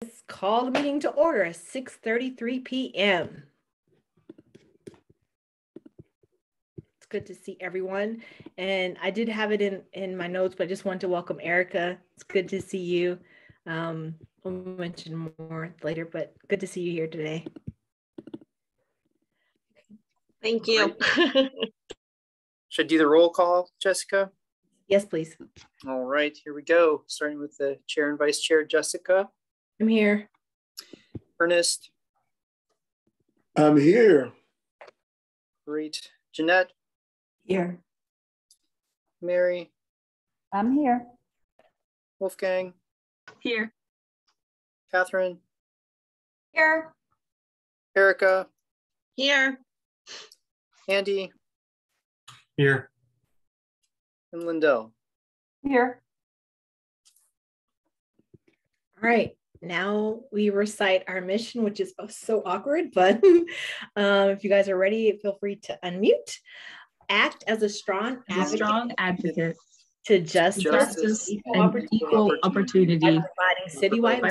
Let's call the meeting to order at 6:33 p.m. It's good to see everyone. And I did have it in my notes, but I just wanted to welcome Erica. It's good to see you. We'll mention more later, but good to see you here today. Thank you. Should I do the roll call, Jessica? Yes, please. All right, here we go. Starting with the chair and vice chair, Jessica. I'm here. Ernest. I'm here. Great. Jeanette. Here. Mary. I'm here. Wolfgang. Here. Catherine. Here. Erica. Here. Andy. Here. And Lindell. Here. All right. Now we recite our mission, which is so awkward, but if you guys are ready, feel free to unmute. Act as a strong advocate to justice and equal opportunity by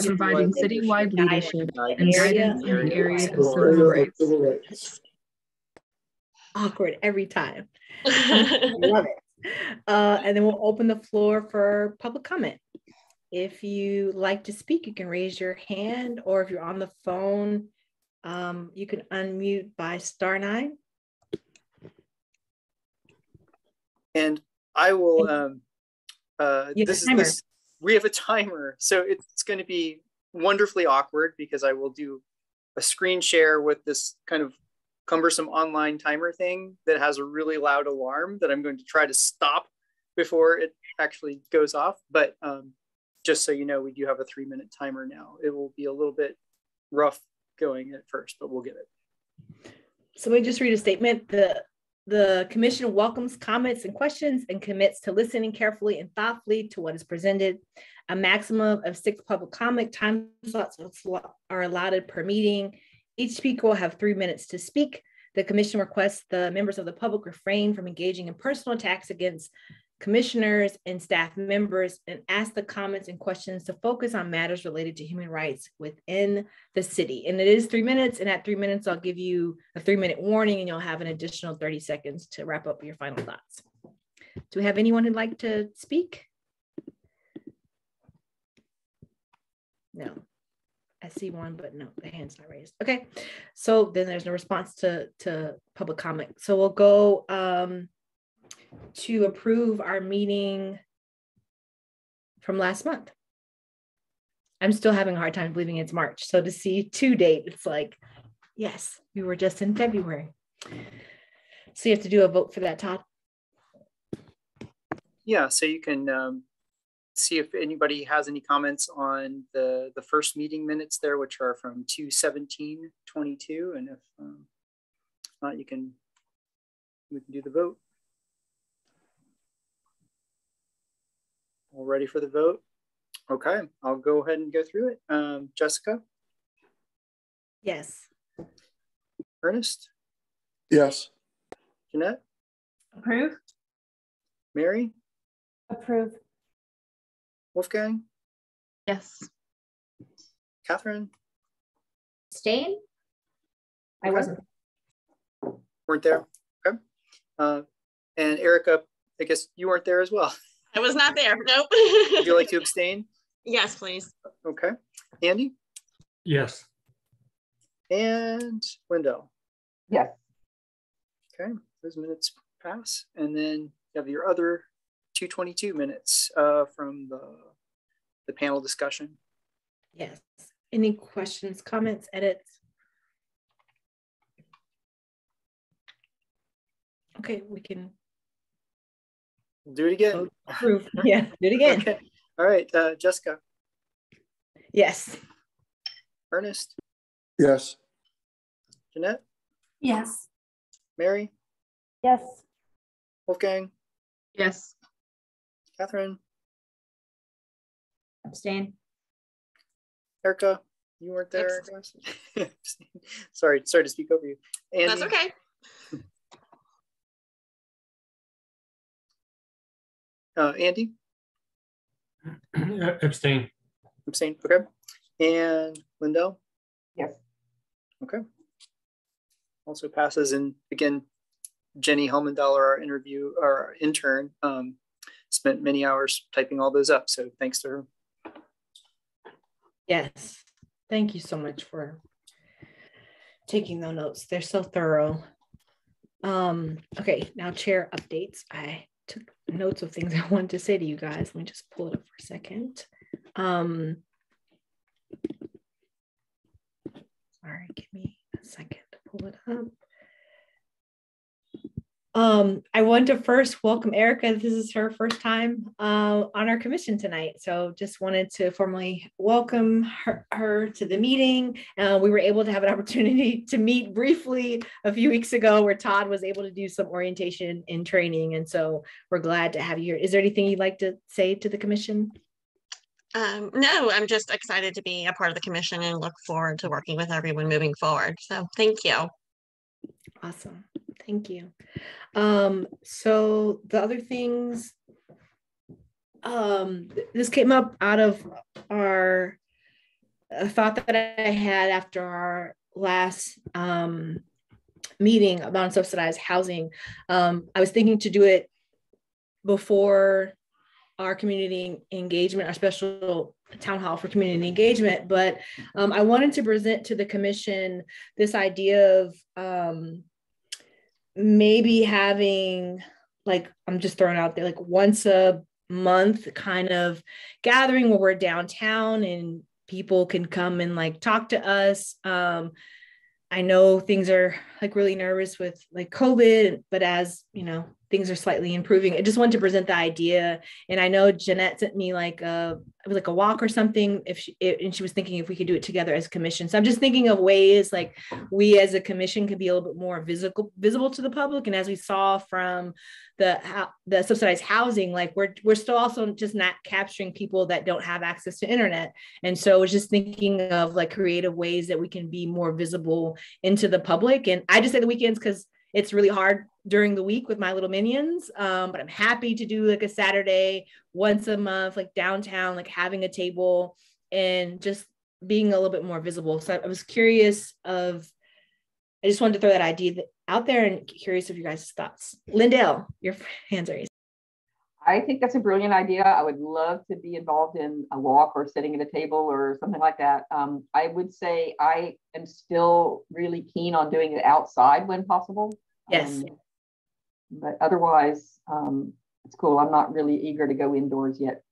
providing citywide leadership and guidance in the area of civil rights. Awkward every time. Love it. And then we'll open the floor for public comment. If you like to speak, you can raise your hand, or if you're on the phone, you can unmute by *9. And I will, we have a timer, so it's going to be wonderfully awkward because I will do a screen share with this kind of cumbersome online timer thing that has a really loud alarm that I'm going to try to stop before it actually goes off. But just so you know, we do have a 3-minute timer now. It will be a little bit rough going at first, but we'll get it. So let me just read a statement. The commission welcomes comments and questions and commits to listening carefully and thoughtfully to what is presented. A maximum of 6 public comment time slots are allotted per meeting. Each speaker will have 3 minutes to speak. The commission requests the members of the public refrain from engaging in personal attacks against commissioners and staff members, and ask the comments and questions to focus on matters related to human rights within the city. And it is 3 minutes, and at 3 minutes, I'll give you a 3-minute warning, and you'll have an additional 30 seconds to wrap up your final thoughts. Do we have anyone who'd like to speak? No. I see one, but no, the hand's not raised. Okay, so then there's no response to public comment. So we'll go to approve our meeting from last month. I'm still having a hard time believing it's March. So to see to date, it's like, yes, we were just in February. So you have to do a vote for that, Todd? Yeah, so you can see if anybody has any comments on the first meeting minutes there, which are from 2/17/22, and if not, we can do the vote. All ready for the vote? Okay, I'll go ahead and go through it. Jessica? Yes. Ernest? Yes. Jeanette? Approve. Mary? Approve. Wolfgang? Yes. Catherine? Abstain? I wasn't. Weren't there? Okay. And Erica, I guess you weren't there as well. I was not there. Nope. Would you like to abstain? Yes, please. Okay. Andy? Yes. And Lindell? Yes. Okay, those minutes pass. And then you have your other 222 minutes from the panel discussion. Yes. Any questions, comments, edits? Okay, we can do it again. Approve. Yeah, do it again. Okay. All right, Jessica. Yes. Ernest. Yes. Jeanette. Yes. Mary. Yes. Wolfgang. Yes. Catherine. Abstain. Erica, you weren't there. Sorry to speak over you. Andy. That's okay. Andy? Abstain. Abstain. Okay. And Lindell? Yes. Okay. Also passes. And again, Jenny Helmendaler, our intern, spent many hours typing all those up. So thanks to her. Yes. Thank you so much for taking those notes. They're so thorough. Okay, now chair updates. I took notes of things I wanted to say to you guys. Let me just pull it up for a second. Sorry, give me a second to pull it up. I want to first welcome Erica. This is her first time on our commission tonight. So just wanted to formally welcome her to the meeting. We were able to have an opportunity to meet briefly a few weeks ago where Todd was able to do some orientation and training. And so we're glad to have you here. Is there anything you'd like to say to the commission? No, I'm just excited to be a part of the commission and look forward to working with everyone moving forward. So thank you. Awesome. Thank you. So the other things, this came up out of our thought that I had after our last meeting about subsidized housing. I was thinking to do it before our community engagement, our special town hall for community engagement, but I wanted to present to the commission this idea of maybe having, like, I'm just throwing out there, like once a month kind of gathering where we're downtown and people can come and like talk to us. I know things are like really nervous with like COVID, but as you know, things are slightly improving. I just wanted to present the idea. And I know Jeanette sent me like a walk or something and she was thinking if we could do it together as a commission. So I'm just thinking of ways like we as a commission could be a little bit more visible to the public. And as we saw from the subsidized housing, like we're still also just not capturing people that don't have access to internet. And so I was just thinking of like creative ways that we can be more visible into the public. And I just say the weekends because it's really hard during the week with my little minions. But I'm happy to do like a Saturday once a month, like downtown, like having a table and just being a little bit more visible. So I was curious I just wanted to throw that idea out there and curious of your guys' thoughts. Lindell, your hands are raised. I think that's a brilliant idea. I would love to be involved in a walk or sitting at a table or something like that. I would say I am still really keen on doing it outside when possible. Yes. But otherwise, it's cool. I'm not really eager to go indoors yet.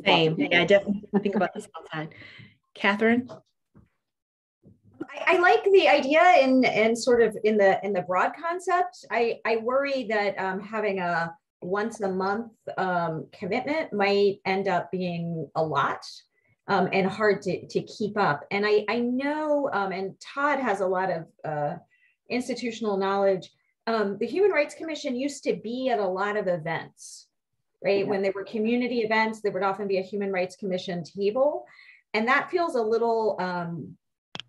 Same. Yeah, I definitely think about this outside. Catherine? I like the idea and sort of in the broad concept. I worry that having a once a month commitment might end up being a lot and hard to keep up. And I know, and Todd has a lot of institutional knowledge. The Human Rights Commission used to be at a lot of events, right? Yeah. When there were community events, there would often be a Human Rights Commission table. And that feels a little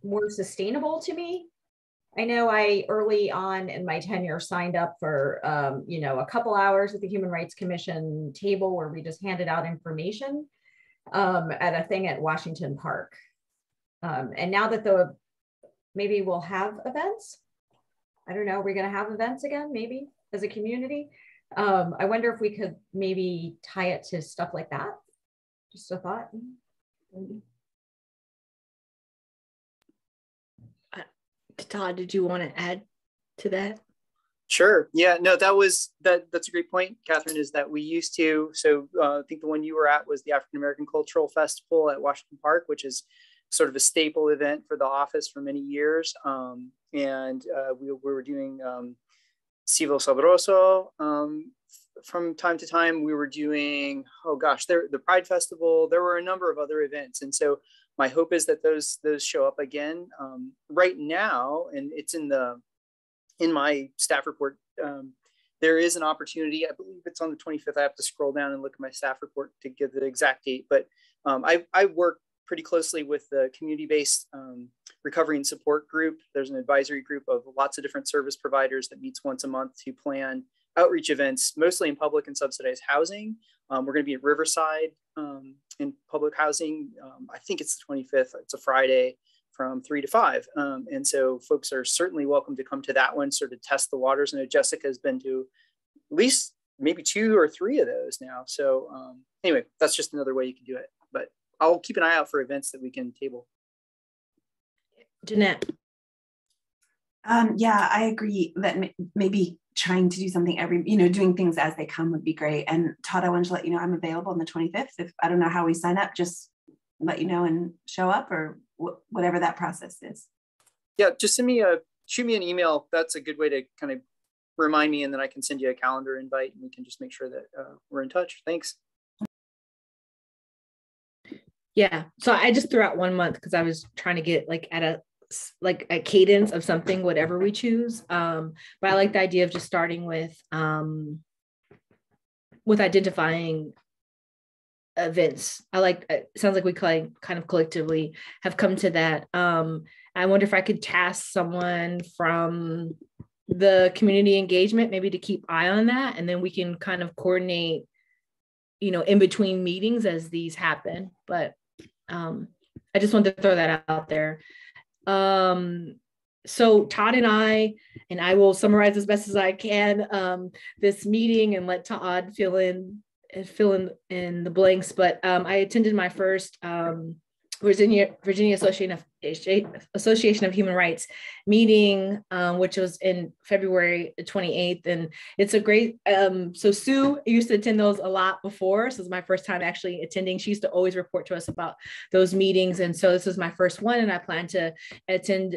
more sustainable to me. I know I early on in my tenure signed up for, a couple hours at the Human Rights Commission table where we just handed out information at a thing at Washington Park. And now that maybe we'll have events. I don't know, are we going to have events again, maybe as a community? I wonder if we could maybe tie it to stuff like that. Just a thought. Todd, did you want to add to that? Sure. Yeah, no, that's a great point, Catherine, is that we used to, so I think the one you were at was the African American Cultural Festival at Washington Park, which is sort of a staple event for the office for many years. We were doing Civo Sabroso. From time to time, we were doing, the Pride Festival. There were a number of other events. And so my hope is that those show up again. Right now, and it's in my staff report, there is an opportunity. I believe it's on the 25th. I have to scroll down and look at my staff report to give the exact date. But I work pretty closely with the community-based recovery and support group. There's an advisory group of lots of different service providers that meets once a month to plan outreach events, mostly in public and subsidized housing. We're going to be at Riverside in public housing. I think it's the 25th. It's a Friday from 3 to 5. And so folks are certainly welcome to come to that one, sort of test the waters. I know Jessica has been to at least maybe 2 or 3 of those now. So anyway, that's just another way you can do it. But I'll keep an eye out for events that we can table. Jeanette. Yeah, I agree that maybe trying to do something doing things as they come would be great. And Todd, I wanted to let you know I'm available on the 25th. If I don't know how we sign up, just let you know and show up, or whatever that process is. Yeah, just shoot me an email. That's a good way to kind of remind me, and then I can send you a calendar invite, and we can just make sure that we're in touch. Thanks. Yeah, so I just threw out 1 month because I was trying to get at a cadence of something, whatever we choose. But I like the idea of just starting with identifying events. It sounds like we kind of collectively have come to that. I wonder if I could task someone from the community engagement, maybe to keep eye on that. And then we can kind of coordinate, in between meetings as these happen. But I just wanted to throw that out there. So Todd and I will summarize as best as I can this meeting and let Todd fill in the blanks. But I attended my first Virginia Association of Human Rights meeting, which was in February 28th. And it's a great, so Sue used to attend those a lot before. So this is my first time actually attending. She used to always report to us about those meetings. And so this is my first one, and I plan to attend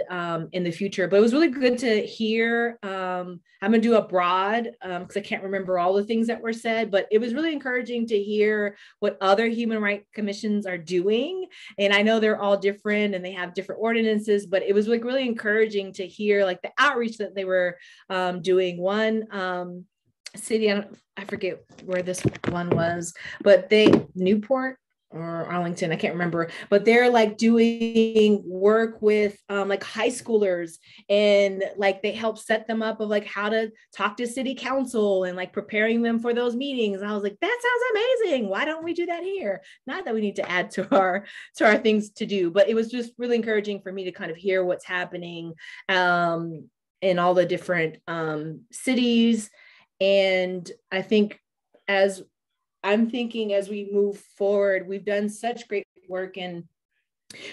in the future. But it was really good to hear. I'm going to do abroad because I can't remember all the things that were said, but it was really encouraging to hear what other human rights commissions are doing. And I know they're all different and they have different ordinances, but it was really encouraging to hear the outreach that they were doing. One city, I forget where this one was, but Newport or Arlington, I can't remember, but they're doing work with high schoolers, and they help set them up of how to talk to city council and preparing them for those meetings. And I was like, that sounds amazing. Why don't we do that here? Not that we need to add to our things to do, but it was just really encouraging for me to kind of hear what's happening in all the different cities. And I think as we move forward, we've done such great work in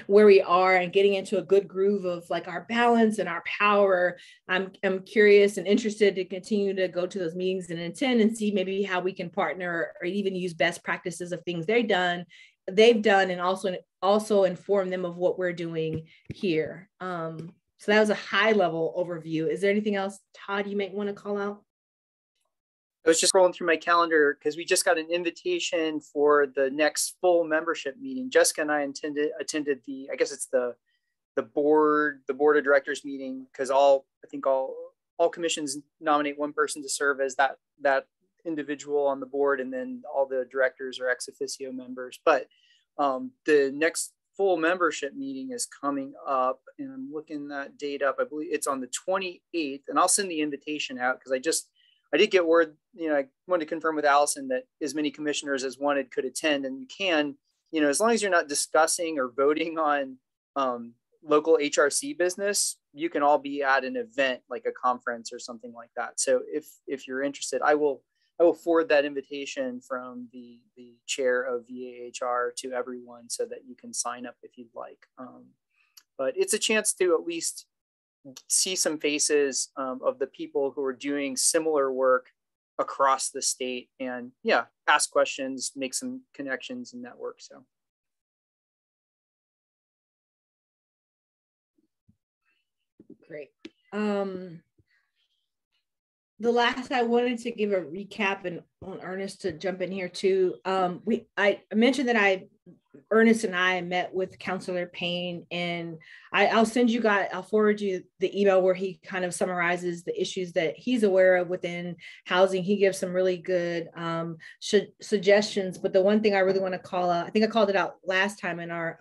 where we are and getting into a good groove of our balance and our power. I'm curious and interested to continue to go to those meetings and attend and see maybe how we can partner or even use best practices of things they've done and also inform them of what we're doing here. So that was a high level overview. Is there anything else, Todd, you might want to call out? I was just scrolling through my calendar because we just got an invitation for the next full membership meeting. Jessica and I attended I guess it's the board of directors meeting, because all commissions nominate one person to serve as that individual on the board, and then all the directors are ex officio members. But the next full membership meeting is coming up, and I'm looking that date up. I believe it's on the 28th, and I'll send the invitation out because I did get word, I wanted to confirm with Allison that as many commissioners as wanted could attend, and you can, as long as you're not discussing or voting on local HRC business, you can all be at an event like a conference or something like that. So if you're interested, I will forward that invitation from the chair of VAHR to everyone so that you can sign up if you'd like. But it's a chance to at least see some faces of the people who are doing similar work across the state, and ask questions, make some connections and network. So. Great. The last, I wanted to give a recap and on Ernest to jump in here too. I mentioned that Ernest and I met with Councilor Payne, and I'll forward you the email where he kind of summarizes the issues that he's aware of within housing. He gives some really good suggestions, but the one thing I really want to call out, I think I called it out last time in our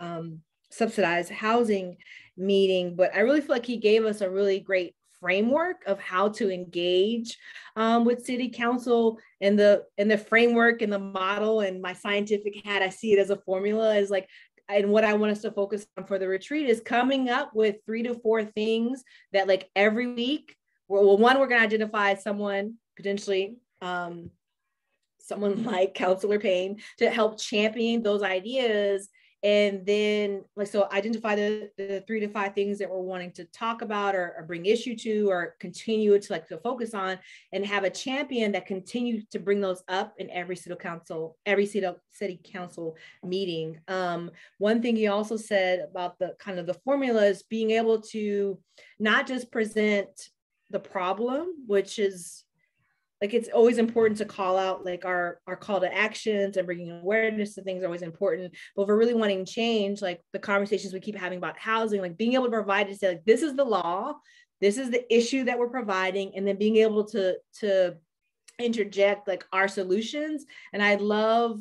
subsidized housing meeting, but I really feel like he gave us a really great framework of how to engage with city council, and the framework and the model, and my scientific hat, I see it as a formula, is like, and what I want us to focus on for the retreat is coming up with 3 to 4 things that, like, every week, well, one, we're going to identify someone potentially, someone like Councilor Payne, to help champion those ideas. And then, like, so identify the 3 to 5 things that we're wanting to talk about or bring issue to or continue to, like, to focus on, and have a champion that continues to bring those up in every city council meeting. One thing he also said about the kind of the formula is being able to not just present the problem, which is, like, it's always important to call out, like, our call to actions and bringing awareness to things are always important. But if we're really wanting change, like the conversations we keep having about housing, like being able to provide to say, like, this is the law, this is the issue that we're providing, and then being able to interject, like, our solutions. And I love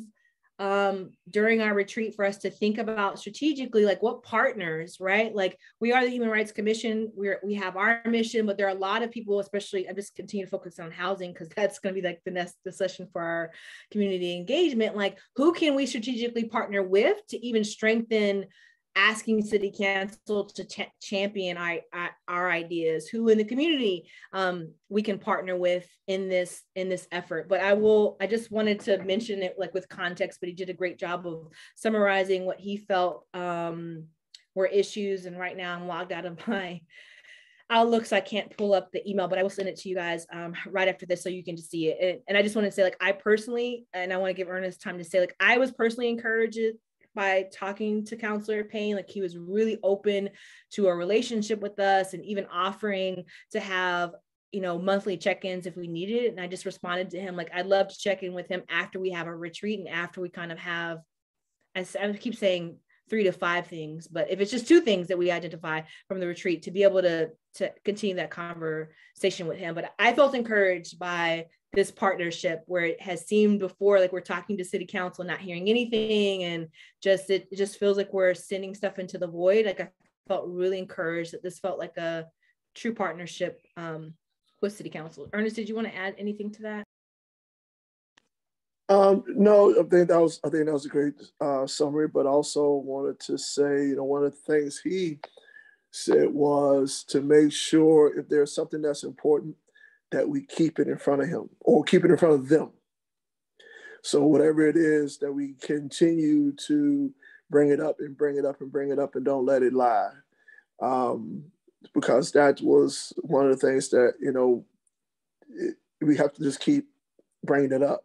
during our retreat for us to think about strategically, like, what partners, right? Like, we are the Human Rights Commission, we have our mission, but there are a lot of people, especially, I'm just continue to focus on housing because that's going to be like the next discussion for our community engagement. Like, who can we strategically partner with to even strengthen asking city council to champion our ideas, who in the community we can partner with in this effort. But I just wanted to mention it, like, with context, but he did a great job of summarizing what he felt were issues. And right now I'm logged out of my Outlook, so I can't pull up the email, but I will send it to you guys right after this so you can just see it. And I just want to say, like, I personally, and I want to give Ernest time to say, like, I was personally encouraged by talking to Councilor Payne. Like, he was really open to a relationship with us and even offering to have, monthly check-ins if we needed it. And I just responded to him, like, I'd love to check in with him after we have a retreat and after we kind of have, I keep saying 3 to 5 things, but if it's just 2 things that we identify from the retreat, to be able to continue that conversation with him. But I felt encouraged by this partnership where it has seemed before, like, we're talking to city council, not hearing anything, and it just feels like we're sending stuff into the void. Like, I felt really encouraged that this felt like a true partnership with city council. Ernest, did you want to add anything to that? No, I think that was a great summary, but also wanted to say, one of the things he said was to make sure if there's something that's important, that we keep it in front of him or keep it in front of them. So whatever it is, that we continue to bring it up and bring it up and bring it up and don't let it lie. Because that was one of the things that, we have to just keep bringing it up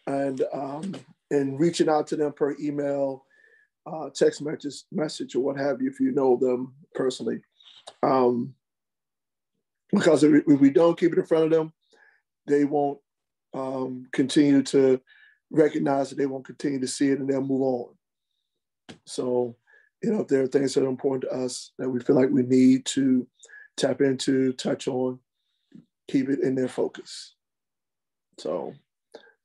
and reaching out to them per email, text message or what have you, if you know them personally. Because if we don't keep it in front of them, they won't continue to recognize it. They won't continue to see it, and they'll move on. So, if there are things that are important to us that we feel like we need to tap into, touch on, keep it in their focus. So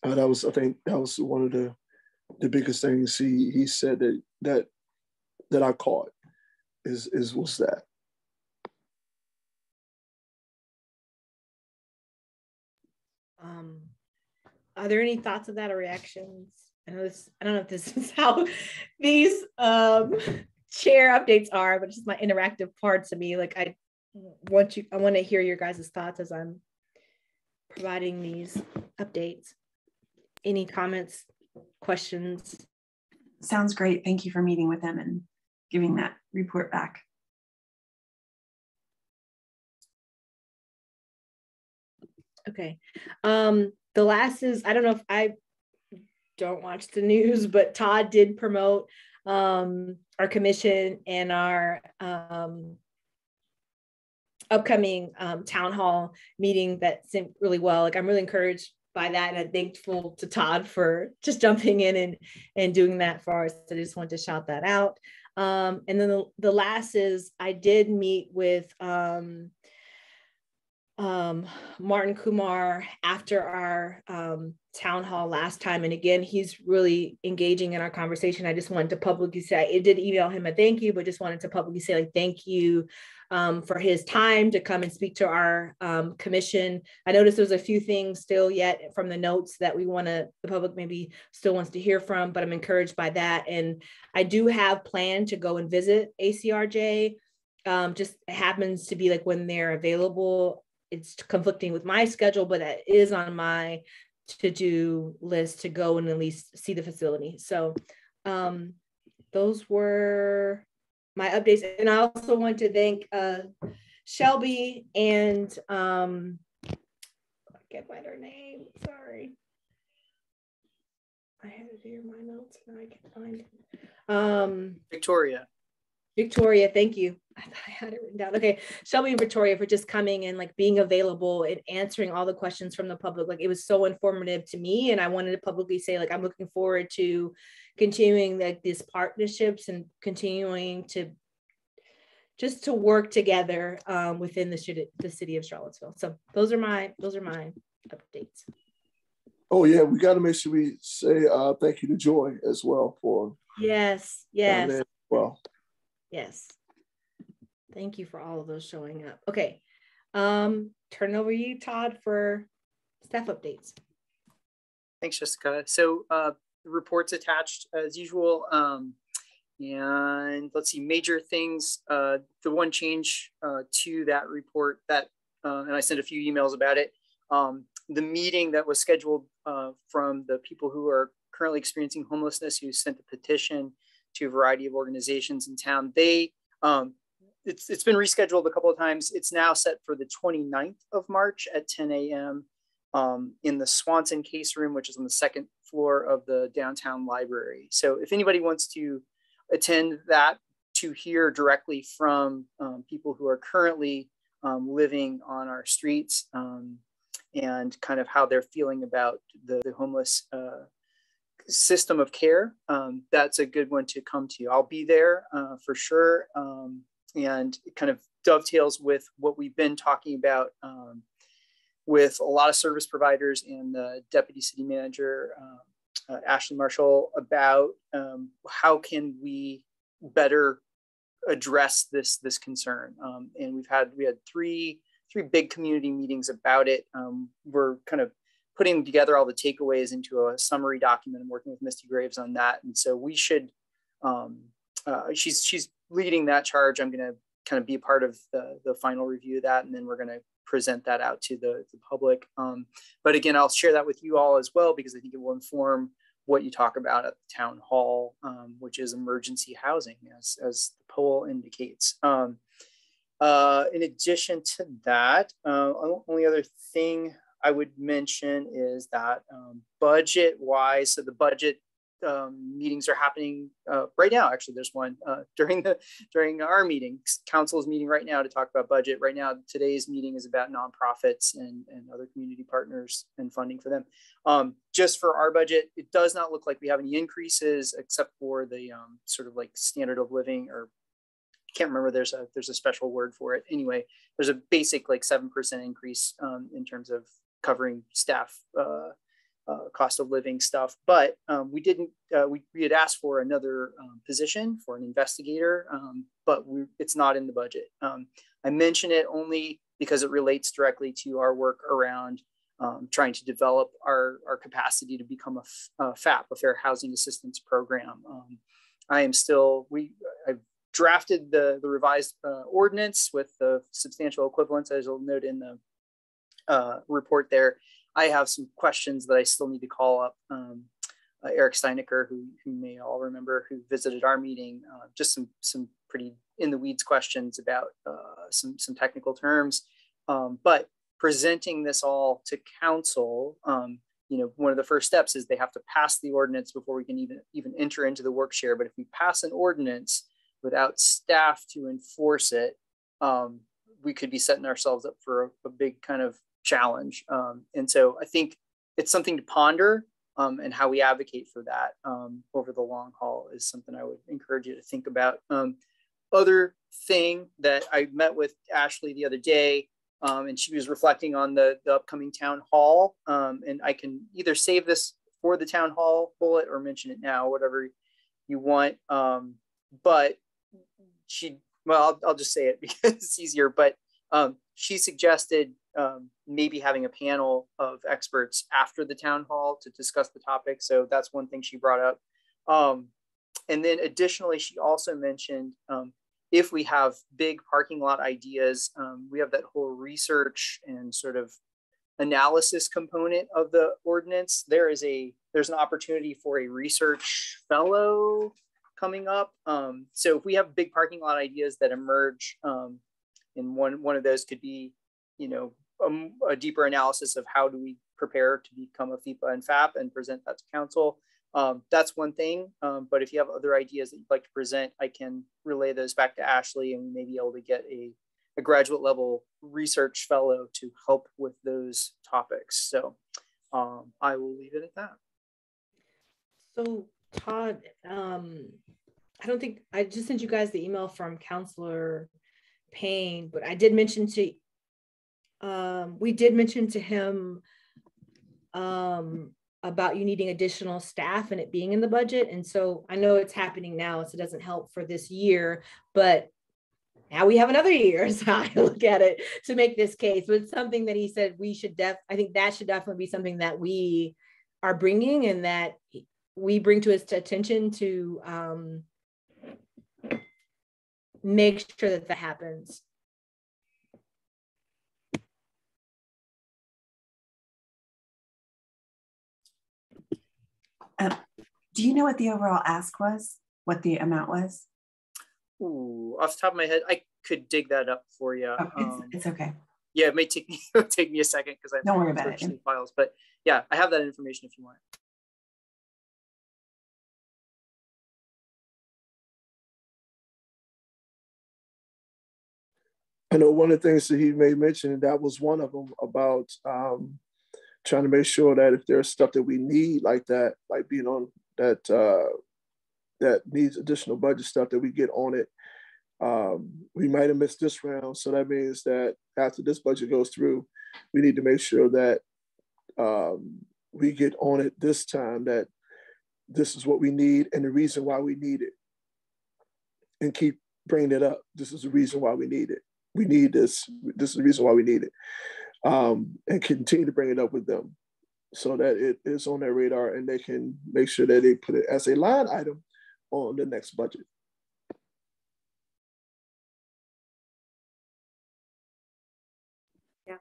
I think that was one of the biggest things he said that I caught was that. Are there any thoughts of that or reactions? I don't know if this is how these chair updates are, but it's just my interactive part to me. Like, I want to hear your guys' thoughts as I'm providing these updates. Any comments, questions? Sounds great. Thank you for meeting with them and giving that report back. Okay. The last is, I don't know if I don't watch the news, but Todd did promote our commission and our upcoming town hall meeting that sent really well. Like, I'm really encouraged by that, and I'm thankful to Todd for just jumping in and doing that for us. So I just wanted to shout that out. And then the last is, I did meet with Martin Kumar after our town hall last time. And again, he's really engaging in our conversation. I just wanted to publicly say, I did email him a thank you, but just wanted to publicly say like, thank you for his time to come and speak to our commission. I noticed there's a few things still yet from the notes that the public maybe still wants to hear from, but I'm encouraged by that. And I do have planned to go and visit ACRJ. Just happens to be like when they're available. It's conflicting with my schedule, but it is on my to-do list to go and at least see the facility. So those were my updates. And I also want to thank Shelby and I can't find her name, sorry. I had it here in my notes and I can't find it. Victoria, thank you. I thought I had it written down. Okay, Shelby and Victoria for just coming and like being available and answering all the questions from the public. Like it was so informative to me, and I wanted to publicly say like I'm looking forward to continuing like these partnerships and continuing to just to work together within the city of Charlottesville. So those are my updates. Oh yeah, we got to make sure we say thank you to Joy as well for yes. Well. Yes. Thank you for all of those showing up. Okay. Turn over to you, Todd, for staff updates. Thanks, Jessica. So the reports attached as usual. And let's see, major things. The one change to that report that, and I sent a few emails about it. The meeting that was scheduled from the people who are currently experiencing homelessness, who sent a petition to a variety of organizations in town. It's been rescheduled a couple of times. It's now set for the 29th of March at 10 a.m. In the Swanson case room, which is on the second floor of the downtown library. So if anybody wants to attend that to hear directly from people who are currently living on our streets and kind of how they're feeling about the homeless system of care, that's a good one to come to. I'll be there for sure. And it kind of dovetails with what we've been talking about with a lot of service providers and the deputy city manager, Ashley Marshall, about how can we better address this concern. And we had three big community meetings about it. We're kind of putting together all the takeaways into a summary document and working with Misty Graves on that. And so we should, she's leading that charge. I'm going to kind of be a part of the final review of that. And then we're going to present that out to the public. But again, I'll share that with you all as well, because I think it will inform what you talk about at the town hall, which is emergency housing, as the poll indicates. In addition to that, only other thing I would mention is that budget-wise, so the budget meetings are happening right now. Actually, there's one during our meeting. Council is meeting right now to talk about budget. Right now, today's meeting is about nonprofits and other community partners and funding for them. Just for our budget, it does not look like we have any increases except for the sort of like standard of living, or can't remember. There's a special word for it. Anyway, there's a basic like 7% increase in terms of covering staff cost of living stuff, but we had asked for another position for an investigator, but it's not in the budget. I mention it only because it relates directly to our work around trying to develop our capacity to become a FAP, a Fair Housing Assistance Program. I've drafted the revised ordinance with the substantial equivalence, as you'll note in the report there. I have some questions that I still need to call up Eric Steinecker, who may all remember, who visited our meeting, just some pretty in the weeds questions about some technical terms. But presenting this all to council, one of the first steps is they have to pass the ordinance before we can even enter into the work share. But if we pass an ordinance without staff to enforce it, we could be setting ourselves up for a big kind of challenge. And so I think it's something to ponder, and how we advocate for that over the long haul is something I would encourage you to think about. Other thing that I met with Ashley the other day, And she was reflecting on the upcoming town hall. And I can either save this for the town hall bullet or mention it now, whatever you want. But I'll just say it because it's easier. But she suggested maybe having a panel of experts after the town hall to discuss the topic. So that's one thing she brought up. And then additionally, she also mentioned if we have big parking lot ideas, we have that whole research and sort of analysis component of the ordinance. There's an opportunity for a research fellow coming up. So if we have big parking lot ideas that emerge, and one of those could be, a deeper analysis of how do we prepare to become a FIPA and FAP and present that to council. That's one thing. But if you have other ideas that you'd like to present, I can relay those back to Ashley and maybe able to get a graduate level research fellow to help with those topics. So I will leave it at that. So Todd, I don't think I just sent you guys the email from Counselor Payne, but I did mention to we did mention to him about you needing additional staff and it being in the budget. And so I know it's happening now, so it doesn't help for this year, but now we have another year, is how I look at it, to make this case. But it's something that he said we should I think that should definitely be something that we are bringing and that we bring to his attention to make sure that happens. Do you know what the overall ask was? What the amount was? Ooh, off the top of my head, I could dig that up for you. Oh, it's okay. Yeah, it may take me a second because I don't worry about it. The files, but yeah, I have that information if you want. I know one of the things that he made mention, and that was one of them, about trying to make sure that if there's stuff that we need like that, like being on that that needs additional budget stuff, that we get on it. We might have missed this round, so that means that after this budget goes through, we need to make sure that we get on it this time, that this is what we need and the reason why we need it, and keep bringing it up. This is the reason why we need it. We need this. This is the reason why we need it, and continue to bring it up with them so that it is on their radar and they can make sure that they put it as a line item on the next budget. Yeah,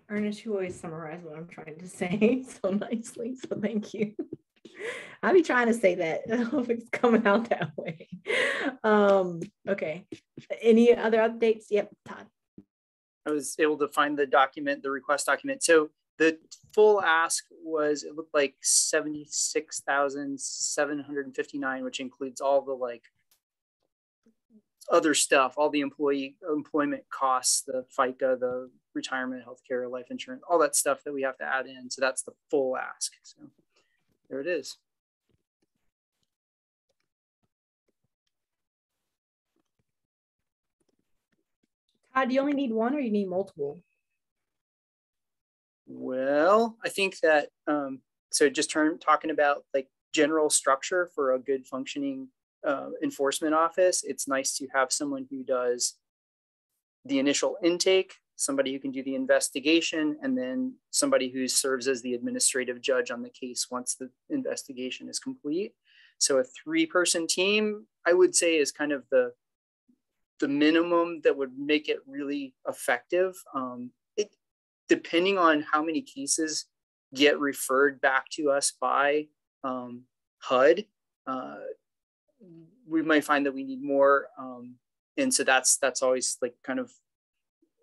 Ernest, you always summarize what I'm trying to say so nicely, so thank you. I'll be trying to say that. I don't know if it's coming out that way. Okay, any other updates? Yep, Todd. I was able to find the document, the request document. So the full ask was, it looked like 76,759, which includes all the like other stuff, all the employment costs, the FICA, the retirement, healthcare, life insurance, all that stuff that we have to add in. So that's the full ask. So there it is. Todd, do you only need one or you need multiple? Well, I think that, so just talking about like general structure for a good functioning enforcement office, it's nice to have someone who does the initial intake, somebody who can do the investigation, and then somebody who serves as the administrative judge on the case once the investigation is complete. So a 3-person team, I would say, is kind of the minimum that would make it really effective. Depending on how many cases get referred back to us by HUD, we might find that we need more. And so that's always like kind of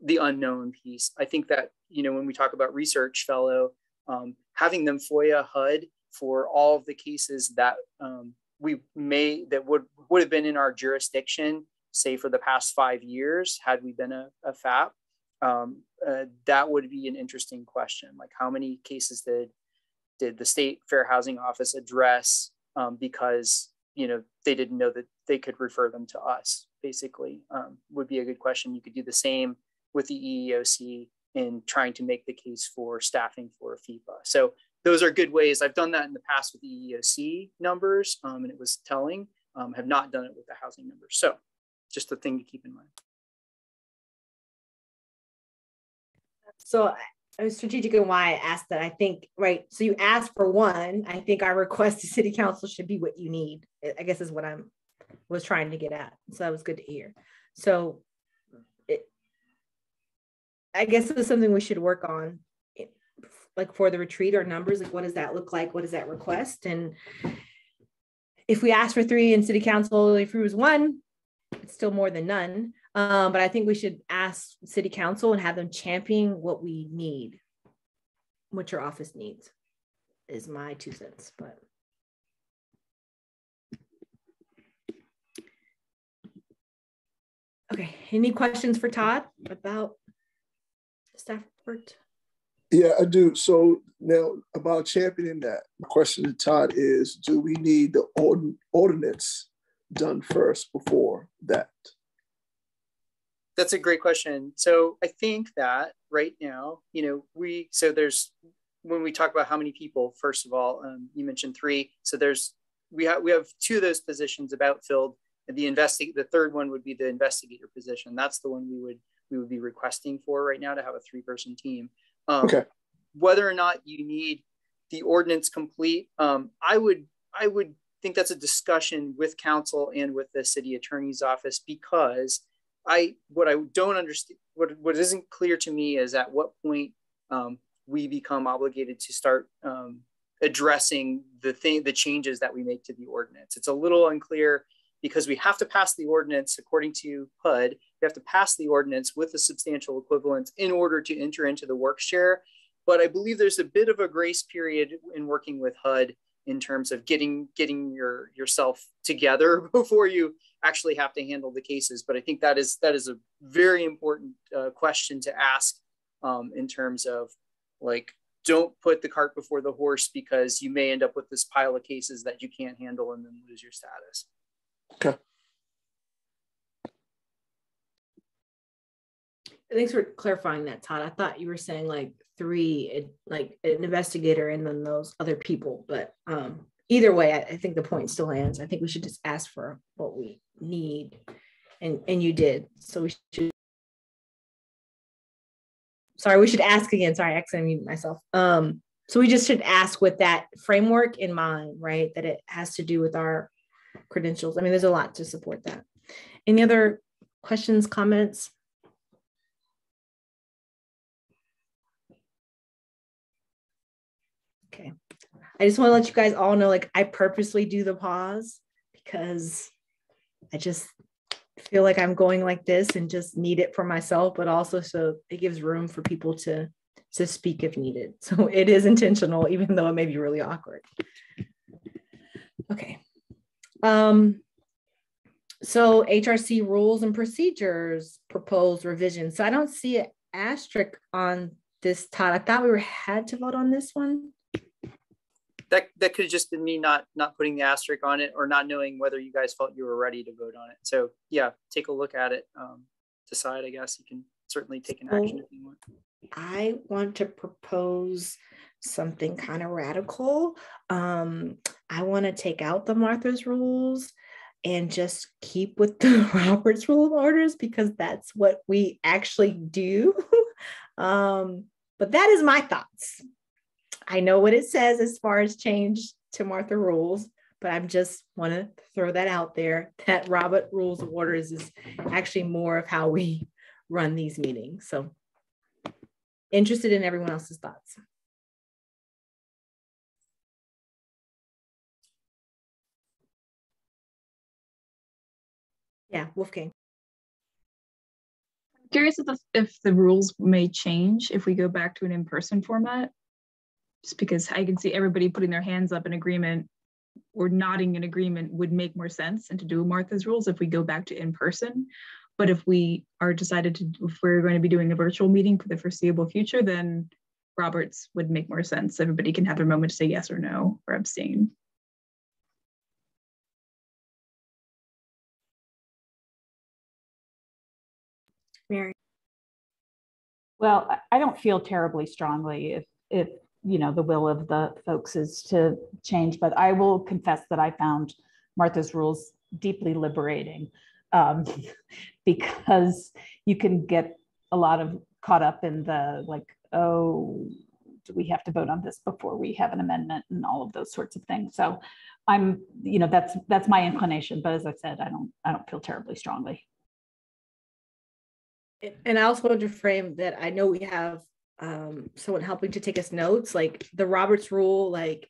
the unknown piece. I think that, when we talk about research fellow, having them FOIA HUD for all of the cases that would have been in our jurisdiction, say for the past 5 years, had we been a FAP, that would be an interesting question. Like, how many cases did the State Fair Housing Office address because they didn't know that they could refer them to us? Basically, would be a good question. You could do the same with the EEOC in trying to make the case for staffing for a FIPA. So those are good ways. I've done that in the past with the EEOC numbers, and it was telling. Have not done it with the housing numbers. So just a thing to keep in mind. So I was strategic in why I asked that. I think, right, so you asked for one. I think our request to city council should be what you need, I guess is what I was trying to get at. So that was good to hear. So I guess it was something we should work on, like for the retreat or numbers, like what does that look like? What does that request? And if we ask for 3 in city council, if it was 1, it's still more than none. But I think we should ask city council and have them champion what we need, what your office needs, is my 2 cents. But okay, any questions for Todd about the staff report? Yeah, I do. So now about championing that, my question to Todd is, do we need the ordinance done first before that? That's a great question. So I think that right now, when we talk about how many people, first of all, you mentioned 3. So we have 2 of those positions about filled. The third one would be the investigator position. That's the one we would be requesting for right now, to have a 3-person team. Okay. Whether or not you need the ordinance complete, I would think that's a discussion with council and with the city attorney's office, because what I don't understand, what isn't clear to me is at what point we become obligated to start addressing the changes that we make to the ordinance. It's a little unclear, because we have to pass the ordinance according to HUD. We have to pass the ordinance with a substantial equivalence in order to enter into the work share. But I believe there's a bit of a grace period in working with HUD in terms of getting yourself together before you actually have to handle the cases. But I think that is a very important question to ask, in terms of, like, don't put the cart before the horse, because you may end up with this pile of cases that you can't handle and then lose your status. Okay. Thanks for clarifying that, Todd. I thought you were saying like 3, like an investigator and then those other people. But either way, I think the point still lands. I think we should just ask for what we need, and you did. So we should. Sorry, we should ask again. Sorry, I accidentally muted myself. So we just should ask with that framework in mind, right? That it has to do with our credentials. I mean, there's a lot to support that. Any other questions, comments? Okay. I just want to let you guys all know, like, I purposely do the pause because I just feel like I'm going like this and just need it for myself, but also so it gives room for people to speak if needed. So it is intentional, even though it may be really awkward. Okay. So HRC rules and procedures proposed revision. So I don't see an asterisk on this, Todd. I thought we had to vote on this one. That could have just been me not putting the asterisk on it, or not knowing whether you guys felt you were ready to vote on it. So yeah, take a look at it, decide. I guess you can certainly take an action if you want. I want to propose something kind of radical. I want to take out the Martha's rules and just keep with the Robert's Rule of Orders, because that's what we actually do. But that is my thoughts. I know what it says as far as change to Martha rules, but I just want to throw that out there, that Robert Rules of Orders is actually more of how we run these meetings. So interested in everyone else's thoughts. Yeah, Wolfgang. I'm curious if the rules may change if we go back to an in-person format. Just because I can see everybody putting their hands up in agreement or nodding in agreement would make more sense, and to do Martha's rules if we go back to in-person. But if we are if we're going to be doing a virtual meeting for the foreseeable future, then Roberts would make more sense. Everybody can have their moment to say yes or no or abstain. Mary. Well, I don't feel terribly strongly if you know the will of the folks is to change, but I will confess that I found Martha's Rules deeply liberating, um, because you can get a lot of caught up in the like, oh, do we have to vote on this before we have an amendment and all of those sorts of things. So I'm, you know, that's my inclination, but as I said, I don't feel terribly strongly. And I also wanted to frame that I know we have someone helping to take us notes, like the Roberts rule, like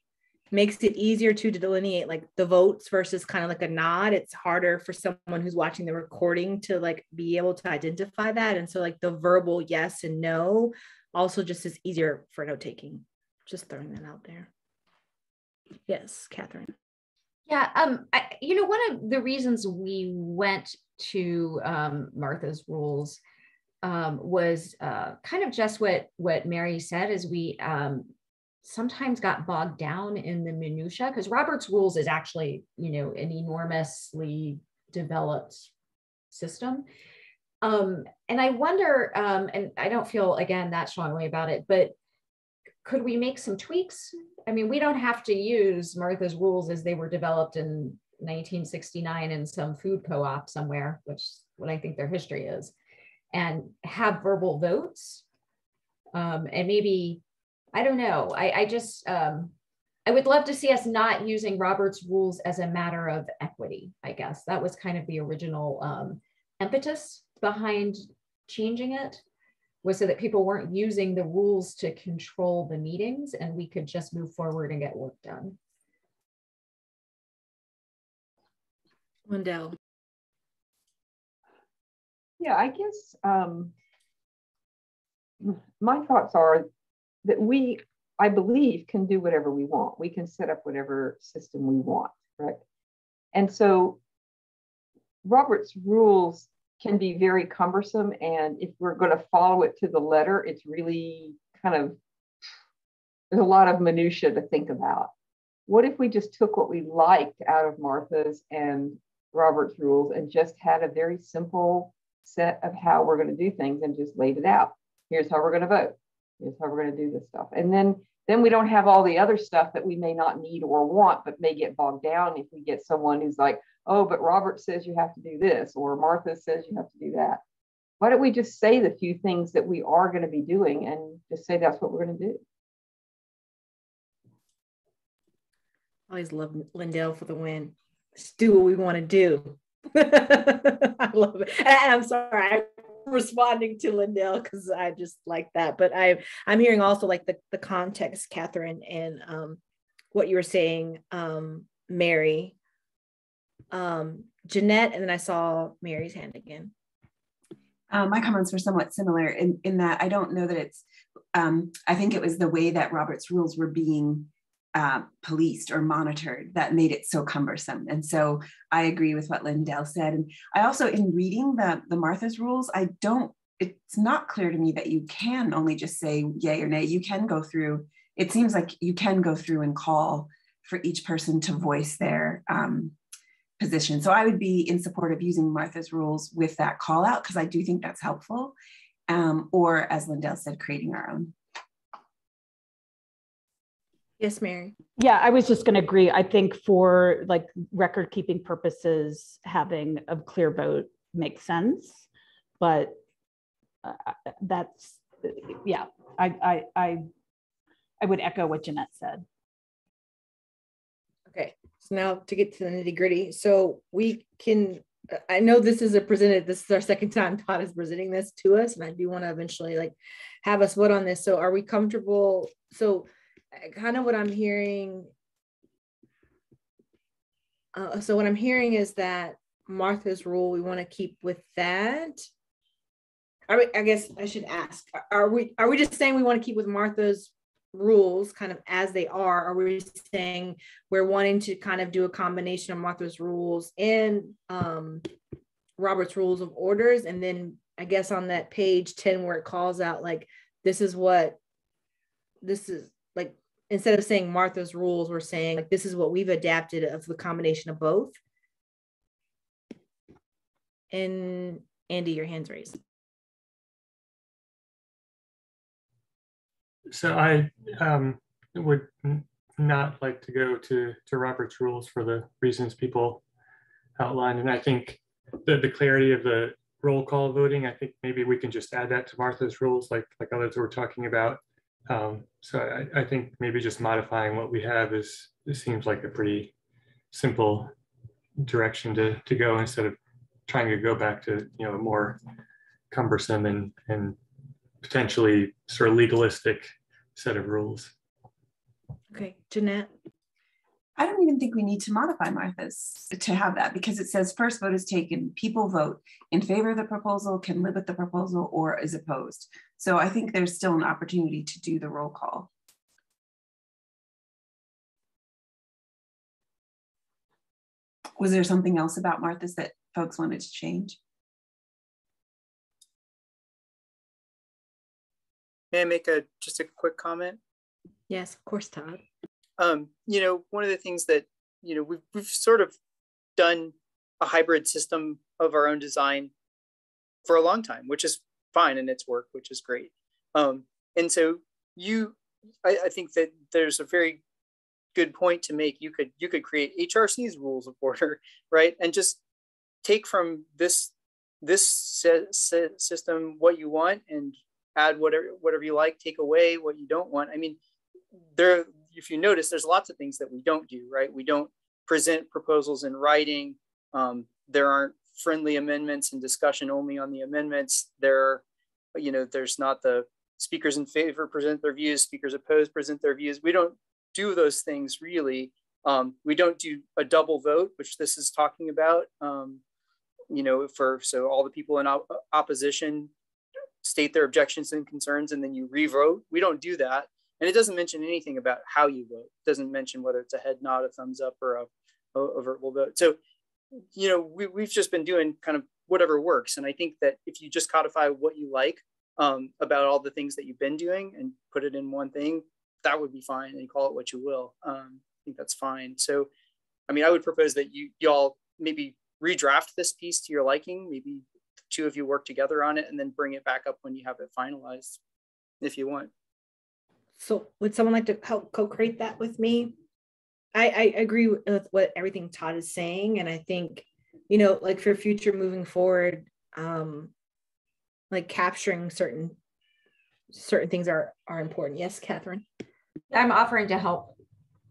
makes it easier to delineate like the votes versus kind of like a nod. It's harder for someone who's watching the recording to like be able to identify that. And so like the verbal yes and no also just is easier for note taking. Just throwing that out there. Yes, Catherine. Yeah, you know, one of the reasons we went to Martha's Rules was kind of just what Mary said, is we sometimes got bogged down in the minutia, because Robert's Rules is actually, you know, an enormously developed system. And I wonder, and I don't feel, again, that strongly about it, but could we make some tweaks? I mean, we don't have to use Martha's Rules as they were developed in 1969 in some food co-op somewhere, which is what I think their history is, and have verbal votes. And maybe, I don't know, I just, I would love to see us not using Robert's Rules as a matter of equity, I guess. That was kind of the original impetus behind changing it, was so that people weren't using the rules to control the meetings and we could just move forward and get work done. Lindell. Yeah, I guess my thoughts are that we, I believe, can do whatever we want. We can set up whatever system we want, right? And so Robert's Rules can be very cumbersome. And if we're going to follow it to the letter, it's really kind of, there's a lot of minutia to think about. What if we just took what we liked out of Martha's and Robert's Rules and just had a very simple set of how we're going to do things and just laid it out? Here's how we're going to vote. Here's how we're going to do this stuff. And then we don't have all the other stuff that we may not need or want, but may get bogged down if we get someone who's like, oh, but Robert says you have to do this, or Martha says you have to do that. Why don't we just say the few things that we are going to be doing and just say that's what we're going to do? I always love Lindell for the win. Let's do what we want to do. I love it. And I'm sorry, I'm responding to Lindell because I just like that. But I'm hearing also like the context, Catherine, and what you were saying, Mary, Jeanette, and then I saw Mary's hand again. My comments were somewhat similar in that I don't know that it's, I think it was the way that Robert's Rules were being policed or monitored that made it so cumbersome. And so I agree with what Lindell said. And I also, in reading the Martha's Rules, it's not clear to me that you can only just say yay or nay. You can go through, it seems like you can go through and call for each person to voice their position. So I would be in support of using Martha's Rules with that call out, because I do think that's helpful. Or as Lindell said, creating our own. Yes, Mary. Yeah, I was just going to agree. I think for like record keeping purposes, having a clear vote makes sense, but that's, yeah, I would echo what Jeanette said. Okay, so now to get to the nitty gritty. So we can, I know this is this is our second time Todd is presenting this to us, and I do want to eventually like have us vote on this. So are we comfortable? So kind of what I'm hearing. So what I'm hearing is that Martha's Rule, we want to keep with that. I guess I should ask, are we just saying we want to keep with Martha's Rules kind of as they are? Or are we saying we're wanting to kind of do a combination of Martha's Rules and Robert's Rules of Orders? And then I guess on that page 10 where it calls out like, this is like, instead of saying Martha's Rules, we're saying like, this is what we've adapted of the combination of both. And Andy, your hand's raised. So I would not like to go to Robert's rules for the reasons people outlined. And I think the clarity of the roll call voting, I think maybe we can just add that to Martha's rules, like others were talking about. So I think maybe just modifying what we have it seems like a pretty simple direction to go, instead of trying to go back to, a more cumbersome and potentially sort of legalistic set of rules. Okay, Jeanette. I don't even think we need to modify Martha's to have that, because it says first vote is taken, people vote in favor of the proposal, can live with the proposal, or is opposed. So I think there's still an opportunity to do the roll call. Was there something else about Martha's that folks wanted to change? May I make just a quick comment? Yes, of course, Todd. One of the things that, we've sort of done a hybrid system of our own design for a long time, which is fine, and it's worked, which is great. And so I think that there's a very good point to make. You could create HRC's rules of order, right? And just take from this system what you want and add whatever you like, take away what you don't want. I mean, if you notice, there's lots of things that we don't do, right? We don't present proposals in writing. There aren't friendly amendments and discussion only on the amendments. There's not the speakers in favor present their views, speakers opposed present their views. We don't do those things really. We don't do a double vote, which this is talking about. So all the people in opposition state their objections and concerns, and then you re-vote. We don't do that. And it doesn't mention anything about how you vote. It doesn't mention whether it's a head nod, a thumbs up, or a verbal vote. So, we've just been doing kind of whatever works. And I think that if you just codify what you like about all the things that you've been doing and put it in one thing, that would be fine. And you call it what you will. I think that's fine. So, I mean, I would propose that y'all maybe redraft this piece to your liking. Maybe the two of you work together on it and then bring it back up when you have it finalized, if you want. So would someone like to help co-create that with me? I agree with what everything Todd is saying. And I think, like for future moving forward, like capturing certain things are important. Yes, Catherine? I'm offering to help.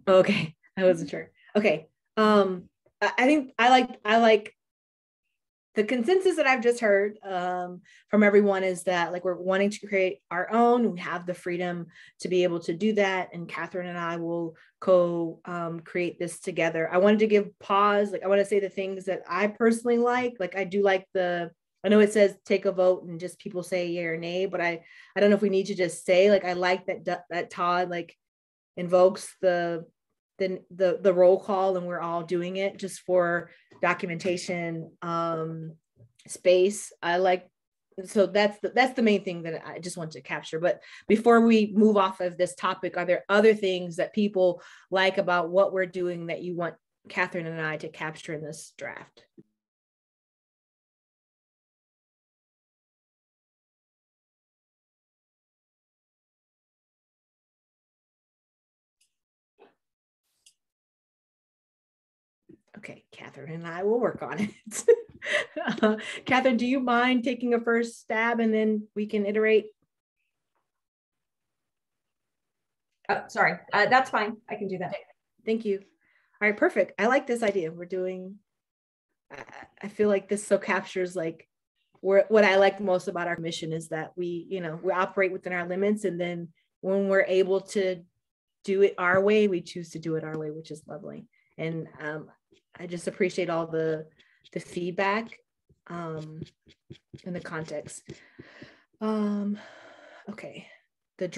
Okay, I wasn't sure. Okay. I think I like the consensus that I've just heard from everyone is that like we're wanting to create our own. We have the freedom to be able to do that, and Catherine and I will create this together. I wanted to give pause. Like I want to say the things that I personally like. Like I do like I know it says take a vote and just people say yay or nay, but I don't know if we need to just say like I like that Todd like invokes the roll call and we're all doing it just for documentation space. I like, so that's the main thing that I just want to capture. But before we move off of this topic, are there other things that people like about what we're doing that you want Catherine and I to capture in this draft? Okay, Catherine and I will work on it. Catherine, do you mind taking a first stab and then we can iterate? Sorry, that's fine. I can do that. Thank you. All right, perfect. I like this idea. I feel like this so captures like what I like most about our mission is that we operate within our limits. And then when we're able to do it our way, we choose to do it our way, which is lovely. And I just appreciate all the feedback and the context. Okay, the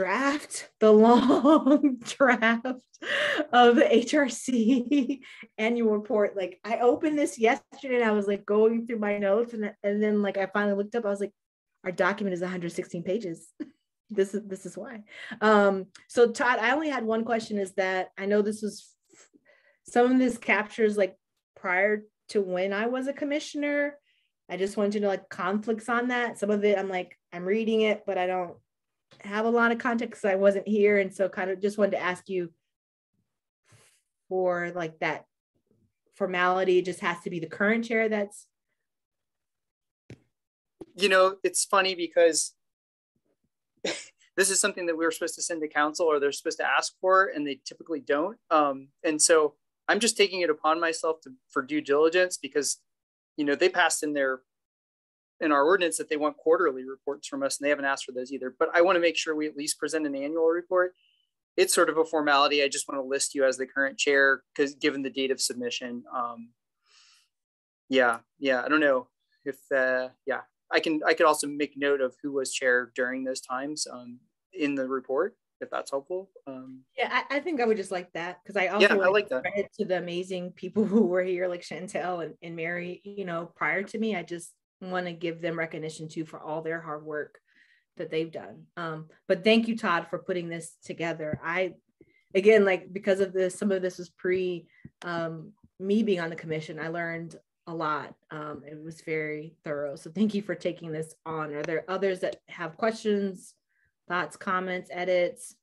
long draft of the HRC annual report. Like I opened this yesterday and I was like going through my notes and then like I finally looked up, I was like, our document is 116 pages. This is why. So Todd, I only had one question, is that I know some of this captures like prior to when I was a commissioner. I just wanted to know like conflicts on that. Some of it I'm reading it, but I don't have a lot of context because I wasn't here. And so kind of just wanted to ask you for like that formality, it just has to be the current chair that's. You know, it's funny because this is something that we were supposed to send to council or they're supposed to ask for, and they typically don't. And so I'm just taking it upon myself for due diligence because, you know, they passed in our ordinance that they want quarterly reports from us and they haven't asked for those either. But I want to make sure we at least present an annual report. It's sort of a formality. I just want to list you as the current chair because given the date of submission. Yeah, I don't know if, I could also make note of who was chair during those times in the report, if that's helpful. Yeah, I think I would just like that because I also I like that. Credit to the amazing people who were here, like Chantel and Mary, you know, prior to me. I just want to give them recognition too for all their hard work that they've done. But thank you, Todd, for putting this together. Again, like because of this, some of this was pre me being on the commission. I learned a lot. It was very thorough. So thank you for taking this on. Are there others that have questions, thoughts, comments, edits?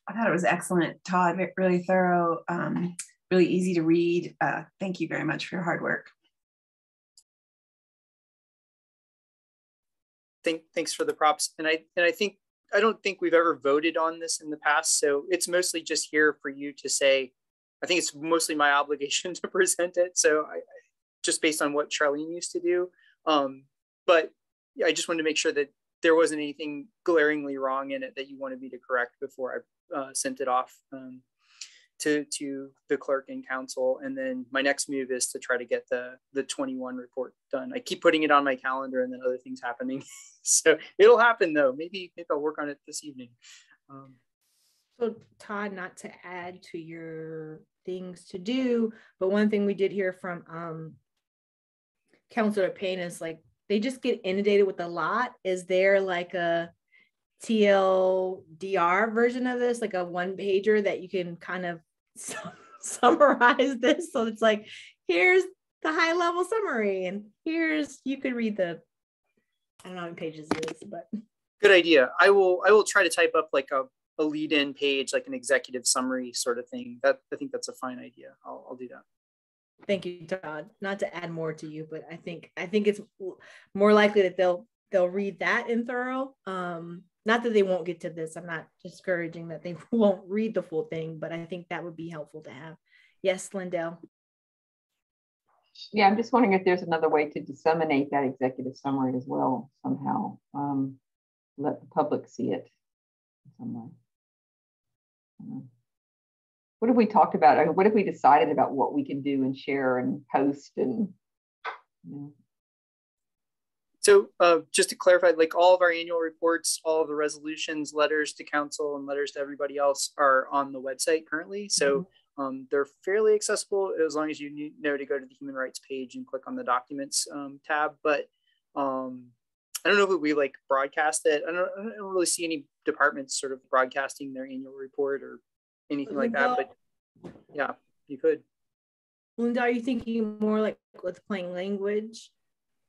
I thought it was excellent, Todd, really thorough, really easy to read. Thank you very much for your hard work. Thanks for the props. And I don't think we've ever voted on this in the past. So it's mostly just here for you to say, I think it's mostly my obligation to present it. So just based on what Charlene used to do. But I just wanted to make sure that there wasn't anything glaringly wrong in it that you wanted me to correct before I sent it off to the clerk and council. And then my next move is to try to get the 21 report done. I keep putting it on my calendar and then other things happening. So it'll happen though. Maybe I'll work on it this evening. So Todd, not to add to your things to do, but one thing we did hear from Councilor Payne is like, they just get inundated with a lot. Is there like a TLDR version of this, like a one pager that you can kind of summarize this? So it's like, here's the high level summary and you could read I don't know how many pages it is, but. Good idea. I will try to type up like a lead in page, like an executive summary sort of thing. I think that's a fine idea. I'll do that. Thank you, Todd. Not to add more to you, but I think it's more likely that they'll read that in thorough. Not that they won't get to this. I'm not discouraging that they won't read the full thing, but I think that would be helpful to have. Yes, Lindell. Yeah, I'm just wondering if there's another way to disseminate that executive summary as well somehow. Let the public see it in some way. What have we talked about? I mean, what have we decided about what we can do and share and post and, you know? So just to clarify, like all of our annual reports, all of the resolutions, letters to council and letters to everybody else are on the website currently. So they're fairly accessible as long as you know to go to the human rights page and click on the documents tab. But I don't know if we like broadcast it. I don't really see any departments sort of broadcasting their annual report or anything like that. But yeah, you could. Linda, are you thinking more like with plain language?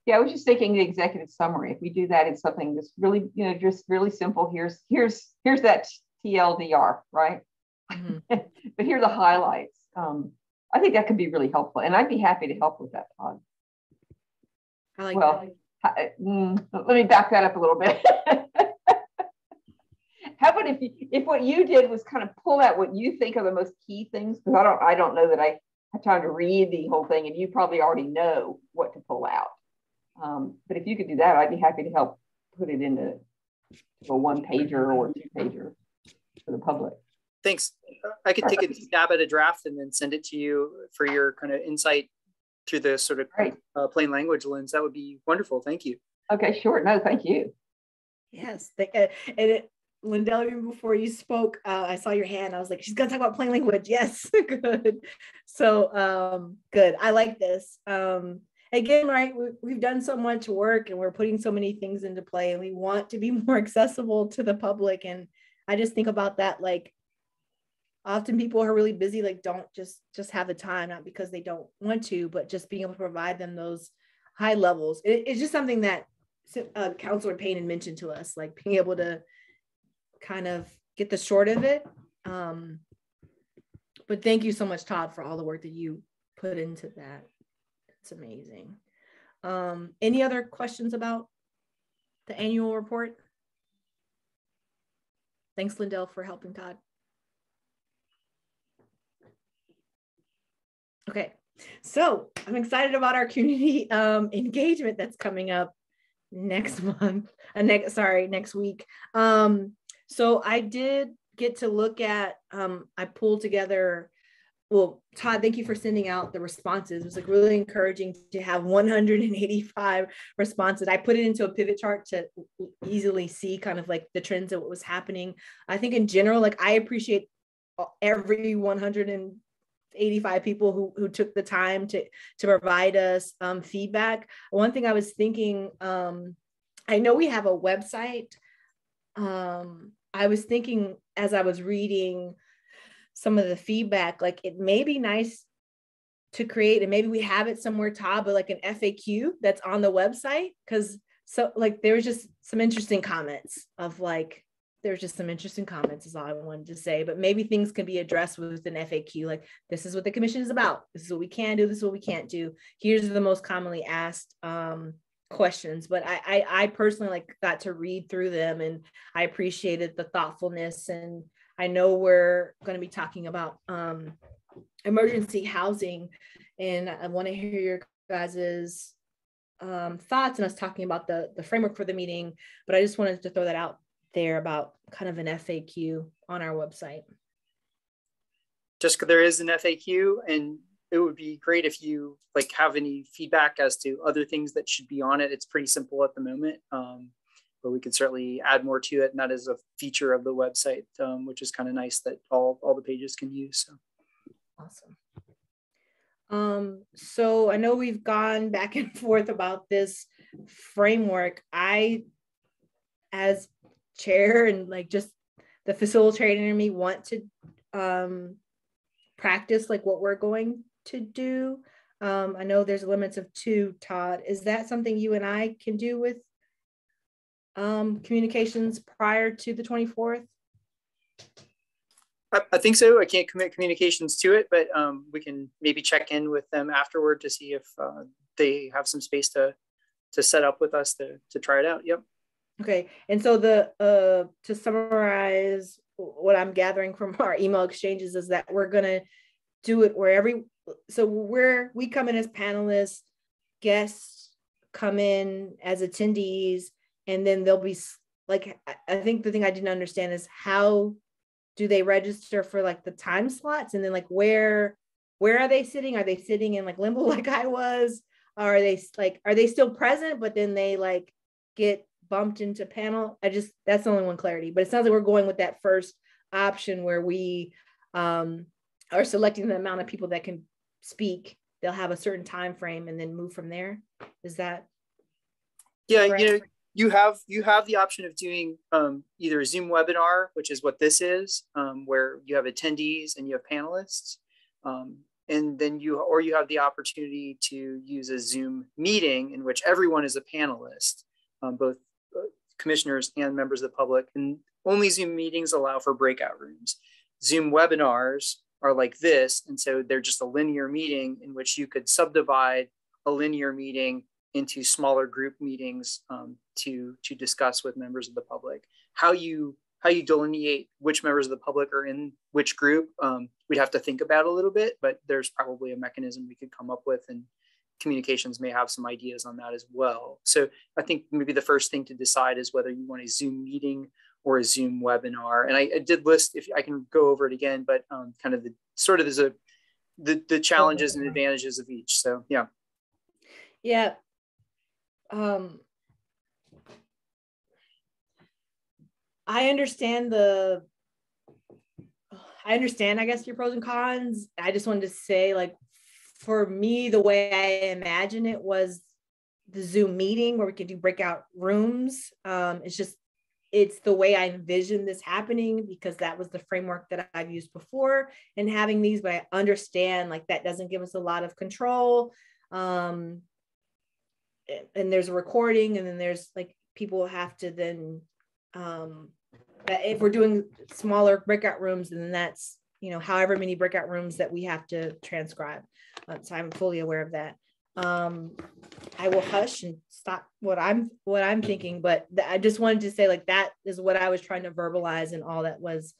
Yeah, I was just thinking the executive summary. If we do that, it's something that's really, you know, just really simple. Here's that TLDR, right? Mm-hmm. But here are the highlights. I think that could be really helpful, and I'd be happy to help with that, Todd. I like that. Let me back that up a little bit. How about if what you did was kind of pull out what you think are the most key things? Because I don't know that I have time to read the whole thing, and you probably already know what to pull out. But if you could do that, I'd be happy to help put it into a one pager or two pager for the public. Thanks. I could take a stab at a draft and then send it to you for your kind of insight through the sort of plain language lens. That would be wonderful. Thank you. Okay, sure. No, thank you. Yes. Lindell, even before you spoke, I saw your hand. I was like, she's going to talk about plain language. Yes. Good. So good. I like this. Again, right, we've done so much work and we're putting so many things into play and we want to be more accessible to the public. And I just think about that, like often people are really busy, like don't just have the time, not because they don't want to, but just being able to provide them those high levels. It's just something that Councilor Payne had mentioned to us, like being able to kind of get the short of it. But thank you so much, Todd, for all the work that you put into that. It's amazing. Any other questions about the annual report? Thanks, Lindell, for helping Todd. Okay, so I'm excited about our community engagement that's coming up next month, next week. So I did get to look at, I pulled together, well, Todd, thank you for sending out the responses. It was like really encouraging to have 185 responses. I put it into a pivot chart to easily see kind of like the trends of what was happening. I think in general, like I appreciate every 185 people who took the time to provide us feedback. One thing I was thinking, I know we have a website. I was thinking as I was reading some of the feedback, like it may be nice to create, and maybe we have it somewhere, Todd, but like an FAQ that's on the website. Cause so like, there was just some interesting comments of like, there's just some interesting comments is all I wanted to say, but maybe things can be addressed with an FAQ. Like, this is what the commission is about. This is what we can do. This is what we can't do. Here's the most commonly asked questions. But I personally like got to read through them, and I appreciated the thoughtfulness. And I know we're going to be talking about emergency housing, and I want to hear your guys's thoughts and us talking about the framework for the meeting. But I just wanted to throw that out there about kind of an FAQ on our website. Jessica, there is an FAQ, and it would be great if you like have any feedback as to other things that should be on it. It's pretty simple at the moment, but we could certainly add more to it. And that is a feature of the website, which is kind of nice that all the pages can use. So. Awesome. So I know we've gone back and forth about this framework. I, as chair and like just the facilitator in me, want to practice like what we're going to do. I know there's limits of 2, Todd. Is that something you and I can do with communications prior to the 24th? I think so. I can't commit communications to it, but we can maybe check in with them afterward to see if they have some space to set up with us to try it out. Yep. Okay. And so to summarize what I'm gathering from our email exchanges is that we're going to do it where we come in as panelists, guests come in as attendees, and then there'll be like, I think the thing I didn't understand is how do they register for like the time slots, and then like where are they sitting? Are they sitting in like limbo like I was? Or are they still present, but then they like get bumped into panel? That's the only one clarity, but it sounds like we're going with that first option where we are selecting the amount of people that can speak. They'll have a certain time frame and then move from there. Is that? Yeah, correct? You have the option of doing either a Zoom webinar, which is what this is, where you have attendees and you have panelists, and then you have the opportunity to use a Zoom meeting in which everyone is a panelist, both commissioners and members of the public. And only Zoom meetings allow for breakout rooms. Zoom webinars are like this, and so they're just a linear meeting in which you could subdivide a linear meeting into smaller group meetings to discuss with members of the public. How you delineate which members of the public are in which group, we'd have to think about a little bit, but there's probably a mechanism we could come up with, and communications may have some ideas on that as well. So I think maybe the first thing to decide is whether you want a Zoom meeting or a Zoom webinar. And I did list, if I can go over it again, but kind of the challenges and advantages of each. So yeah. Yeah. I understand, I guess, your pros and cons. I just wanted to say, like, for me, the way I imagine it was the Zoom meeting where we could do breakout rooms. It's the way I envisioned this happening, because that was the framework that I've used before and having these, but I understand like that doesn't give us a lot of control. and there's a recording, and then there's like people have to then if we're doing smaller breakout rooms, then that's, you know, however many breakout rooms that we have to transcribe. So I'm fully aware of that. I will hush and stop what I'm thinking, but I just wanted to say, like, that is what I was trying to verbalize, and all that was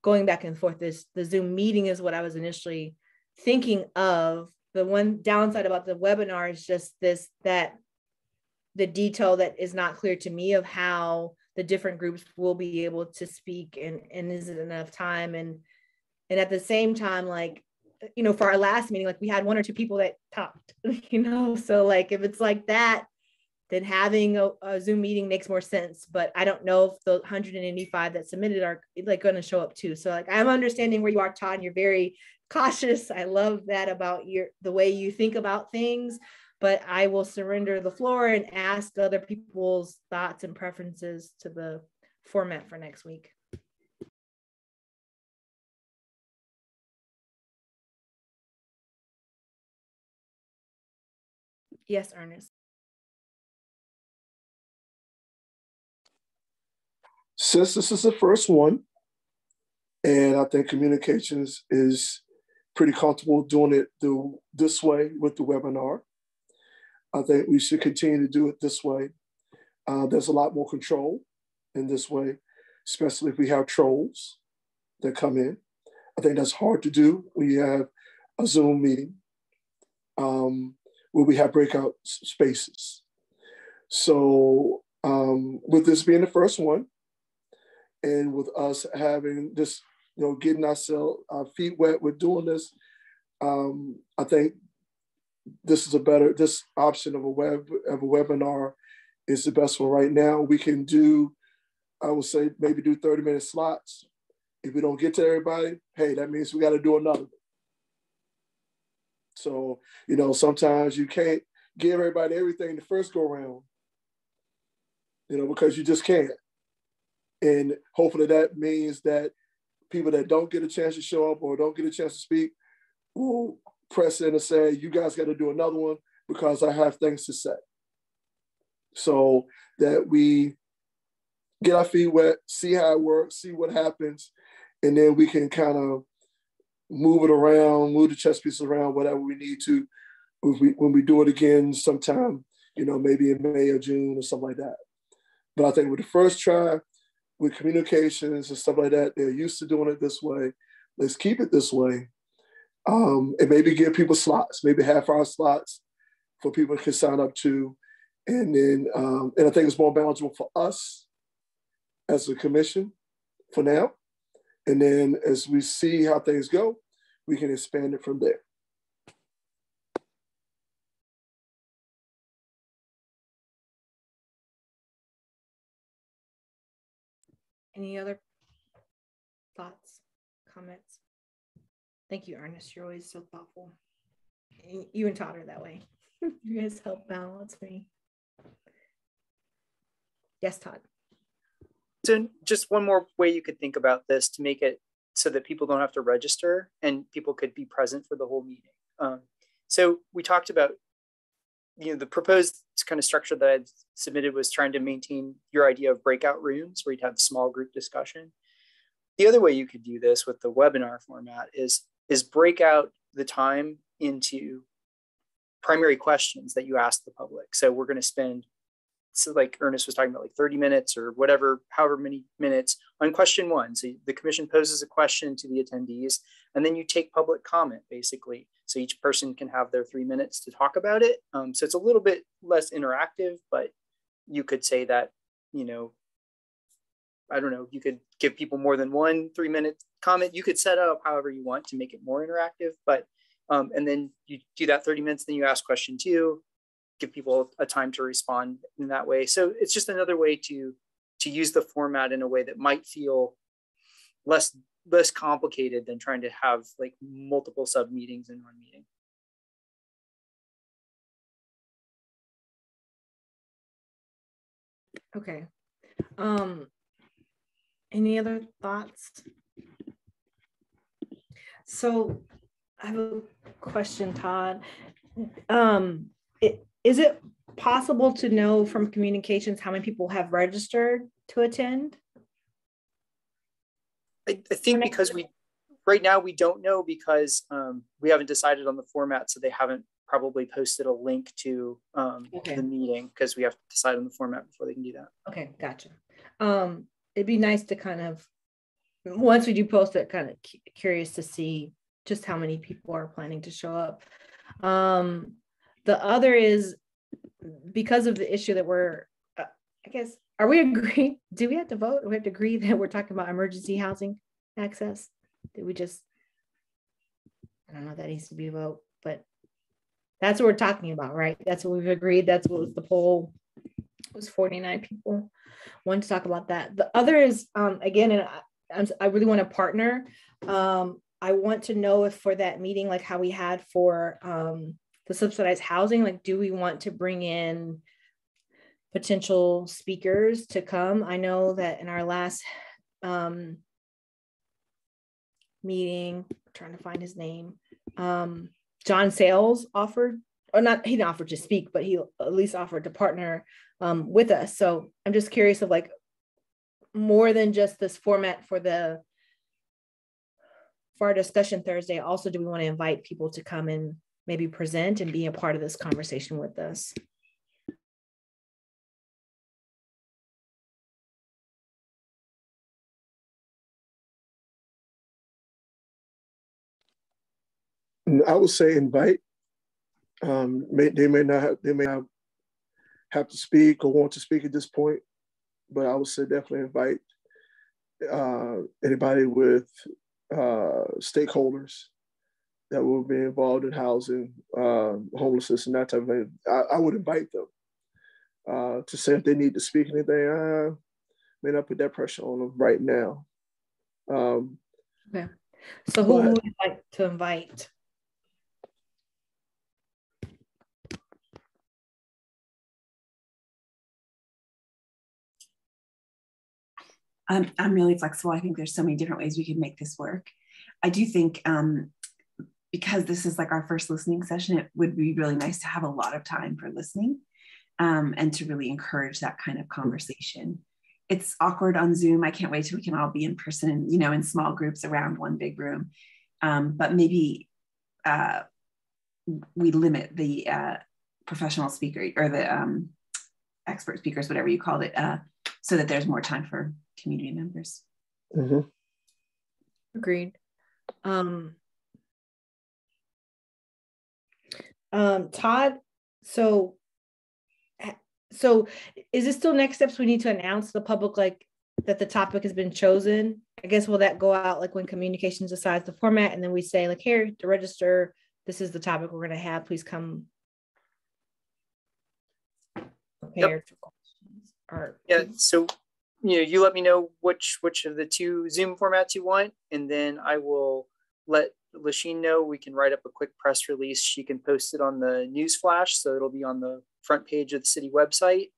going back and forth. The Zoom meeting is what I was initially thinking of. The one downside about the webinar is just that the detail that is not clear to me of how the different groups will be able to speak, and is it enough time? And at the same time, like, you know, for our last meeting, like, we had 1 or 2 people that talked, you know, so like, if it's like that, then having a Zoom meeting makes more sense. But I don't know if the 185 that submitted are like going to show up too. So like, I'm understanding where you are, Todd, and you're very cautious. I love that about the way you think about things, but I will surrender the floor and ask other people's thoughts and preferences to the format for next week. Yes, Ernest. Since this is the first one, and I think communications is pretty comfortable doing it this way with the webinar, I think we should continue to do it this way. There's a lot more control in this way, especially if we have trolls that come in. I think that's hard to do when you have a Zoom meeting where we have breakout spaces. So with this being the first one, and with us having this, you know, getting our feet wet with doing this, I think this option of a webinar is the best one right now. We can do, I would say, maybe do 30-minute slots. If we don't get to everybody, hey, that means we got to do another one. So, you know, sometimes you can't give everybody everything the first go around, you know, because you just can't. And hopefully that means that people that don't get a chance to show up or don't get a chance to speak will press in and say, you guys got to do another one because I have things to say. So that we get our feet wet, see how it works, see what happens, and then we can kind of move it around, move the chess pieces around, whatever we need to, when we do it again sometime, you know, maybe in May or June or something like that. But I think with the first try, with communications and stuff like that, they're used to doing it this way. Let's keep it this way. And maybe give people slots, maybe half-hour slots for people to sign up to. And then, and I think it's more manageable for us as a commission for now. And then as we see how things go, we can expand it from there. Any other thoughts, comments? Thank you, Ernest. You're always so thoughtful. You and Todd are that way. You guys help balance me. Yes, Todd. So just one more way you could think about this to make it so that people don't have to register and people could be present for the whole meeting. So we talked about, you know, the proposed kind of structure that I submitted was trying to maintain your idea of breakout rooms where you'd have small group discussion. The other way you could do this with the webinar format is break out the time into primary questions that you ask the public. So we're going to spend, so like Ernest was talking about, like 30 minutes or whatever, however many minutes on question one. So the commission poses a question to the attendees, and then you take public comment basically. So each person can have their 3 minutes to talk about it. So it's a little bit less interactive, but you could say that, you know, I don't know, you could give people more than 1 3-minute comment. You could set up however you want to make it more interactive, but, and then you do that 30 minutes, then you ask question 2, give people a time to respond in that way. So it's just another way to use the format in a way that might feel less complicated than trying to have like multiple sub meetings in one meeting. Okay. Any other thoughts? So I have a question, Todd. Is it possible to know from communications how many people have registered to attend? I think because right now we don't know because we haven't decided on the format, so they haven't probably posted a link to the meeting because we have to decide on the format before they can do that. Okay, gotcha. It'd be nice to kind of, once we do post it, kind of curious to see just how many people are planning to show up. The other is because of the issue that we're, I guess, are we agreeing? Do we have to vote? We have to agree that we're talking about emergency housing access? Did we just, I don't know, that needs to be a vote, but that's what we're talking about, right? That's what we've agreed. That's what was the poll. It was 49 people wanted to talk about that. The other is, again, and I really want to partner. I want to know if for that meeting, like how we had for the subsidized housing, like, do we want to bring in potential speakers to come? I know that in our last meeting, I'm trying to find his name, John Sales offered, or not, he didn't offer to speak, but he at least offered to partner with us. So I'm just curious of like more than just this format for our discussion Thursday. Also, do we want to invite people to come and maybe present and be a part of this conversation with us? I would say invite. They may not have to speak or want to speak at this point, but I would say definitely invite anybody with stakeholders that will be involved in housing, homelessness, and that type of thing. I would invite them to say if they need to speak anything. May not put that pressure on them right now. Okay. So who would you like to invite? I'm really flexible. I think there's so many different ways we can make this work. I do think because this is like our first listening session, it would be really nice to have a lot of time for listening and to really encourage that kind of conversation. It's awkward on Zoom. I can't wait till we can all be in person, you know, in small groups around one big room. But maybe we limit the professional speaker or the expert speakers, whatever you called it, so that there's more time for community members. Mm-hmm. Agreed. Todd, so is it still next steps we need to announce to the public, like that the topic has been chosen? I guess will that go out like when communications decides the format, and then we say like, here to register, this is the topic we're going to have, please come prepared for questions. Or yeah, so you let me know which of the two Zoom formats you want, and then I will let Lasheen know. We can write up a quick press release. She can post it on the news flash, so it'll be on the front page of the city website,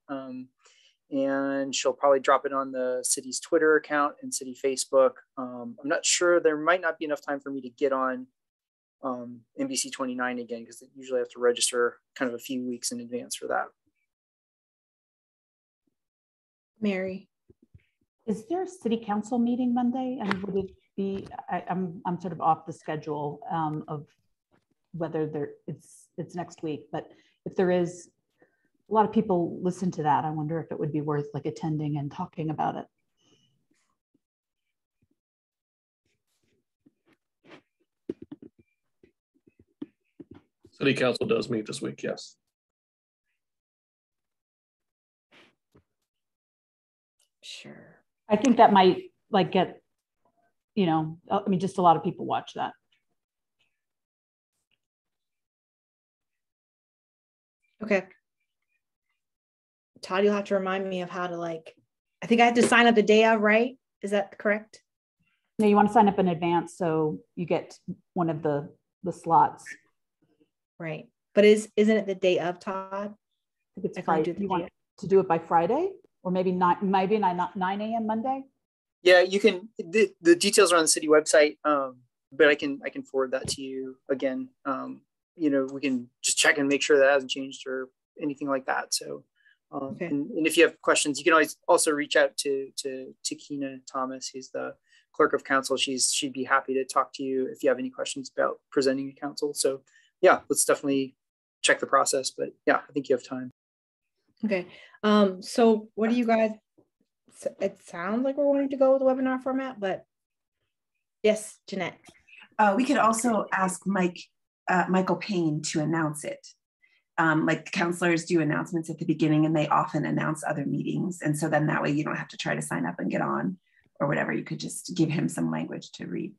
and she'll probably drop it on the city's Twitter account and city Facebook. I'm not sure, there might not be enough time for me to get on NBC 29 again, because they usually have to register kind of a few weeks in advance for that. Mary, is there a city council meeting Monday? And would it be, I'm sort of off the schedule of whether it's next week, but if there is, a lot of people listen to that. I wonder if it would be worth like attending and talking about it. City council does meet this week, yes. Sure. I think that might like get, I mean, just a lot of people watch that. Okay. Todd, you'll have to remind me of how to I think I have to sign up the day of, right? Is that correct? No, you want to sign up in advance so you get one of the slots. Right. But isn't it the day of, Todd? I think it's Friday. You want to do it by Friday, or maybe 9 a.m. Monday? Yeah, you can. The details are on the city website, but I can forward that to you again. We can just check and make sure that hasn't changed or anything like that. So, Okay. and if you have questions, you can always also reach out to Kina Thomas. He's the clerk of council. She'd be happy to talk to you if you have any questions about presenting to council. So yeah, let's definitely check the process, but yeah, I think you have time. Okay. So what do you guys, it sounds like we're wanting to go with the webinar format, but yes, Jeanette. We could also ask Michael Payne to announce it. Like counselors do announcements at the beginning, and they often announce other meetings. And so then that way you don't have to try to sign up and get on or whatever. You could just give him some language to read.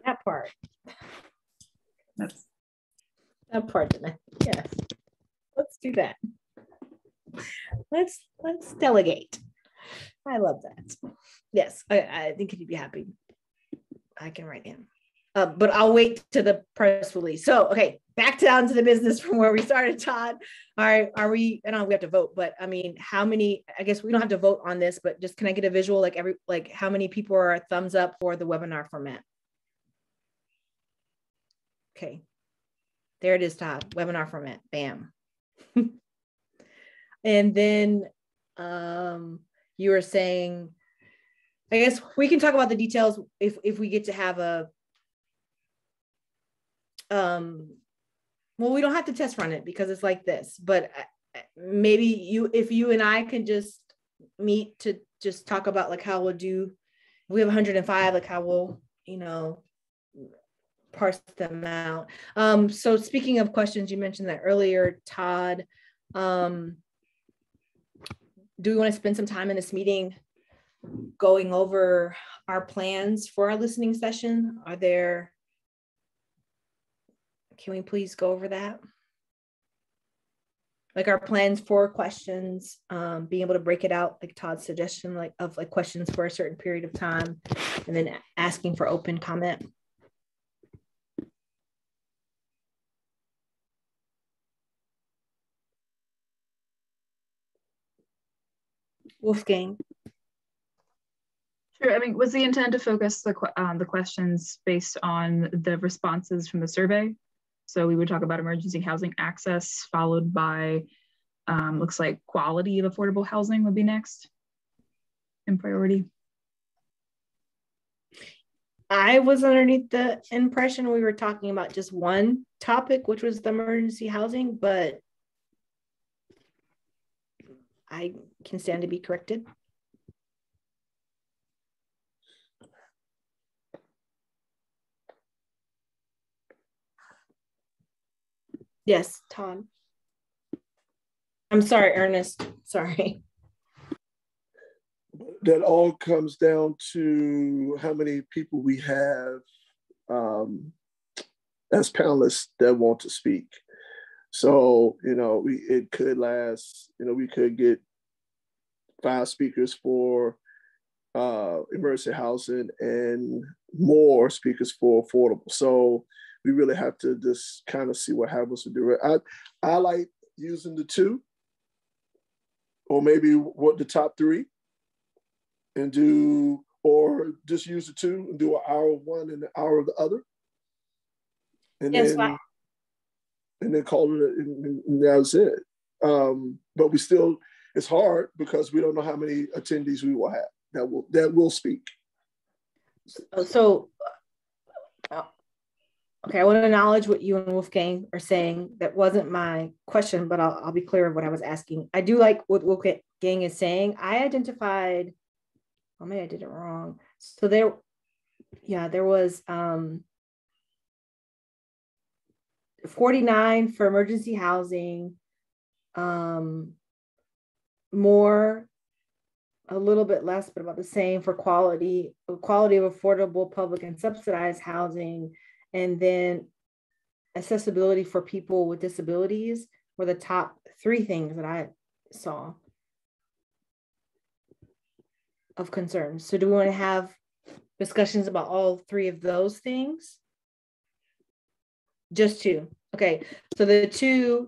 That part. That's That part, Jeanette. Yes. Let's do that. Let's delegate. I love that. Yes, I think he'd be happy. I can write him. But I'll wait to the press release. So, okay, back down to the business from where we started, Todd. All right, are we, I don't know, we have to vote, but I mean, how many, I guess we don't have to vote on this, but just can I get a visual, like how many people are thumbs up for the webinar format? Okay, there it is, Todd, webinar format, bam. And then you were saying, I guess we can talk about the details if we get to have a, well, we don't have to test run it because it's like this, but maybe if you and I can just meet to just talk about like how we'll do, we have 105, like how we'll, you know, parse them out. So speaking of questions, you mentioned that earlier, Todd, do we want to spend some time in this meeting going over our plans for our listening session? Are there, can we please go over that? Like our plans for questions, being able to break it out, like Todd's suggestion, like of like questions for a certain period of time, and then asking for open comment. Wolfgang. Sure. I mean, was the intent to focus the questions based on the responses from the survey? So we would talk about emergency housing access, followed by, looks like quality of affordable housing would be next in priority. I was underneath the impression we were talking about just one topic, which was the emergency housing, but I can stand to be corrected. Yes, Tom. I'm sorry, Ernest. Sorry. That all comes down to how many people we have as panelists that want to speak. So, you know, it could last, you know, we could get 5 speakers for emergency housing and more speakers for affordable. So we really have to just kind of see what happens with it. I like using the 2, or maybe what the top 3, and do, or just use the 2 and do an hour of one and an hour of the other. And yes, then, wow. And then call it, and that's it. But we still, it's hard because we don't know how many attendees we will have that will speak. So, okay, I want to acknowledge what you and Wolfgang are saying. That wasn't my question, but I'll be clear of what I was asking. I do like what Wolfgang is saying. I identified, oh, maybe I did it wrong. So there was 49 for emergency housing, more, a little bit less, but about the same for quality of affordable public and subsidized housing. And then accessibility for people with disabilities were the top 3 things that I saw of concern. So do we want to have discussions about all 3 of those things? Just 2. Okay, so the 2,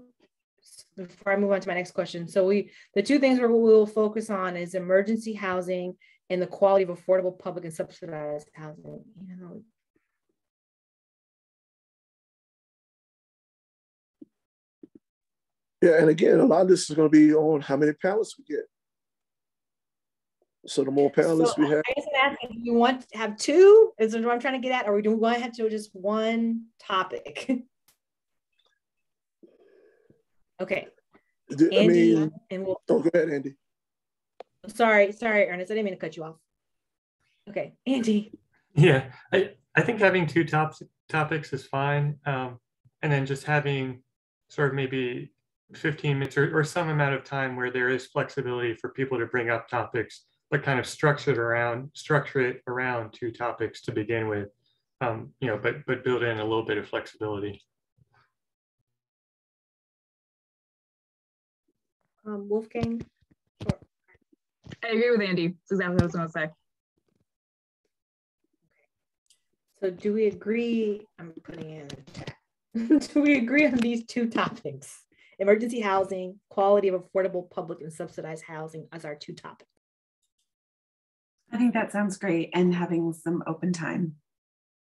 before I move on to my next question. So the 2 things we will focus on is emergency housing and the quality of affordable public and subsidized housing. Even though Yeah, and again, a lot of this is going to be on how many panelists we get. So the more panelists we have. I guess I'm asking, do you want to have two? Is what I'm trying to get at, or do we want to have to just one topic? Okay. Andy, I mean, and we'll. Oh, go ahead, Andy. Sorry, Ernest. I didn't mean to cut you off. Okay, Andy. Yeah, I think having two topics is fine. And then just having sort of maybe 15 minutes or some amount of time where there is flexibility for people to bring up topics, but kind of structure it around two topics to begin with, but build in a little bit of flexibility. Wolfgang? I agree with Andy. That's exactly what I was going to say. So do we agree? I'm putting in the chat. Do we agree on these two topics? Emergency housing, quality of affordable public and subsidized housing as our two topics. I think that sounds great. And having some open time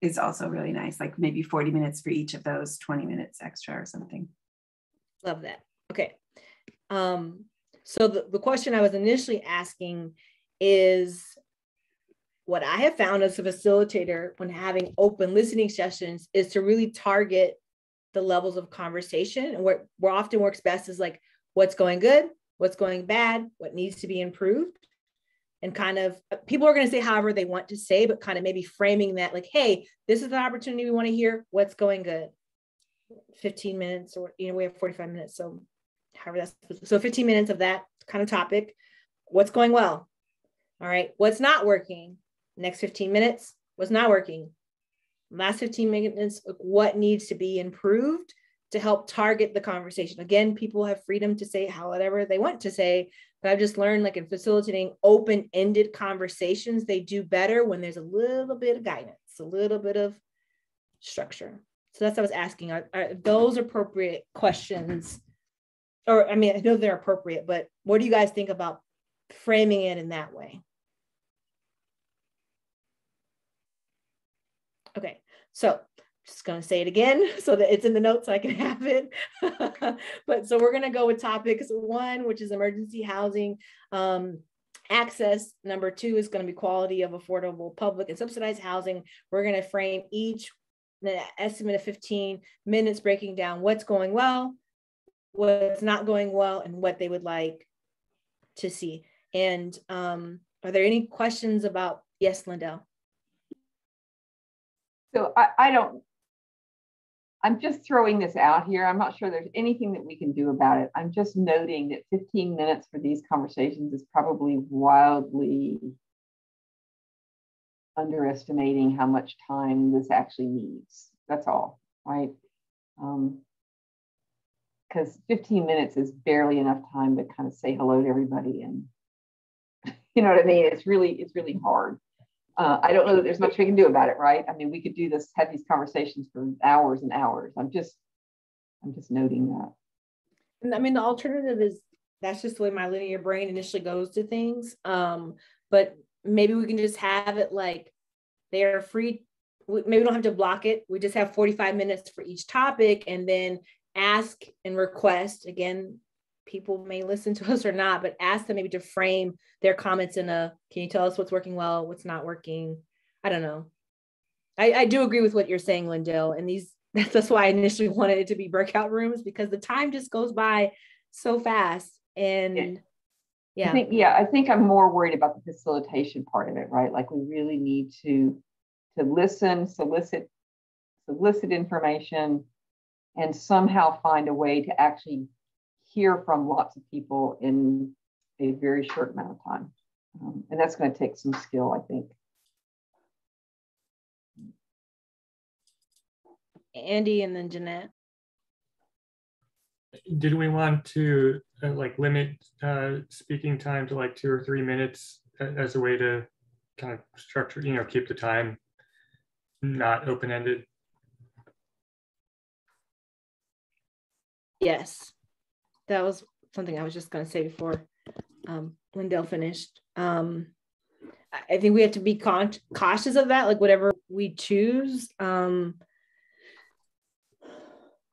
is also really nice, like maybe 40 minutes for each of those, 20 minutes extra or something. Love that. Okay. So the question I was initially asking is, what I have found as a facilitator when having open listening sessions is to really target the levels of conversation. And what often works best is like, what's going good, what's going bad, what needs to be improved. And kind of, people are going to say however they want to say, but kind of maybe framing that like, hey, this is the opportunity we want to hear, what's going good. 15 minutes, or, we have 45 minutes. So however so 15 minutes of that kind of topic. What's going well? All right. What's not working? Next 15 minutes, what's not working? Last 15 minutes, what needs to be improved to help target the conversation. Again, people have freedom to say however they want to say, but I've just learned like in facilitating open-ended conversations, they do better when there's a little bit of guidance, a little bit of structure. So that's what I was asking, are those appropriate questions? Or, I mean, I know they're appropriate, but what do you guys think about framing it in that way? Okay, so just going to say it again so that it's in the notes so I can have it. But so we're going to go with topics 1, which is emergency housing access. Number 2 is going to be quality of affordable public and subsidized housing. We're going to frame each an estimate of 15 minutes, breaking down what's going well, what's not going well, and what they would like to see. And are there any questions about, yes, Lindell? So I'm just throwing this out here. I'm not sure there's anything that we can do about it. I'm just noting that 15 minutes for these conversations is probably wildly underestimating how much time this actually needs. That's all, right? Because 15 minutes is barely enough time to kind of say hello to everybody, and you know what I mean? It's really hard. I don't know that there's much we can do about it, right? I mean, we could have these conversations for hours and hours. I'm just noting that. And I mean, the alternative is that's just the way my linear brain initially goes to things. But maybe we can just have it like they're free. Maybe we don't have to block it. We just have 45 minutes for each topic, and then ask and request, again, people may listen to us or not, but ask them maybe to frame their comments in can you tell us what's working well, what's not working? I don't know. I do agree with what you're saying, Lindell, and that's why I initially wanted it to be breakout rooms, because the time just goes by so fast. And yeah. I think I'm more worried about the facilitation part of it, right? Like we really need to listen, solicit information, and somehow find a way to actually hear from lots of people in a very short amount of time. And that's going to take some skill, I think. Andy and then Jeanette. Did we want to limit speaking time to like 2 or 3 minutes as a way to kind of structure, keep the time not open-ended? Yes, that was something I was just going to say before Lindell finished. I think we have to be cautious of that, like whatever we choose. I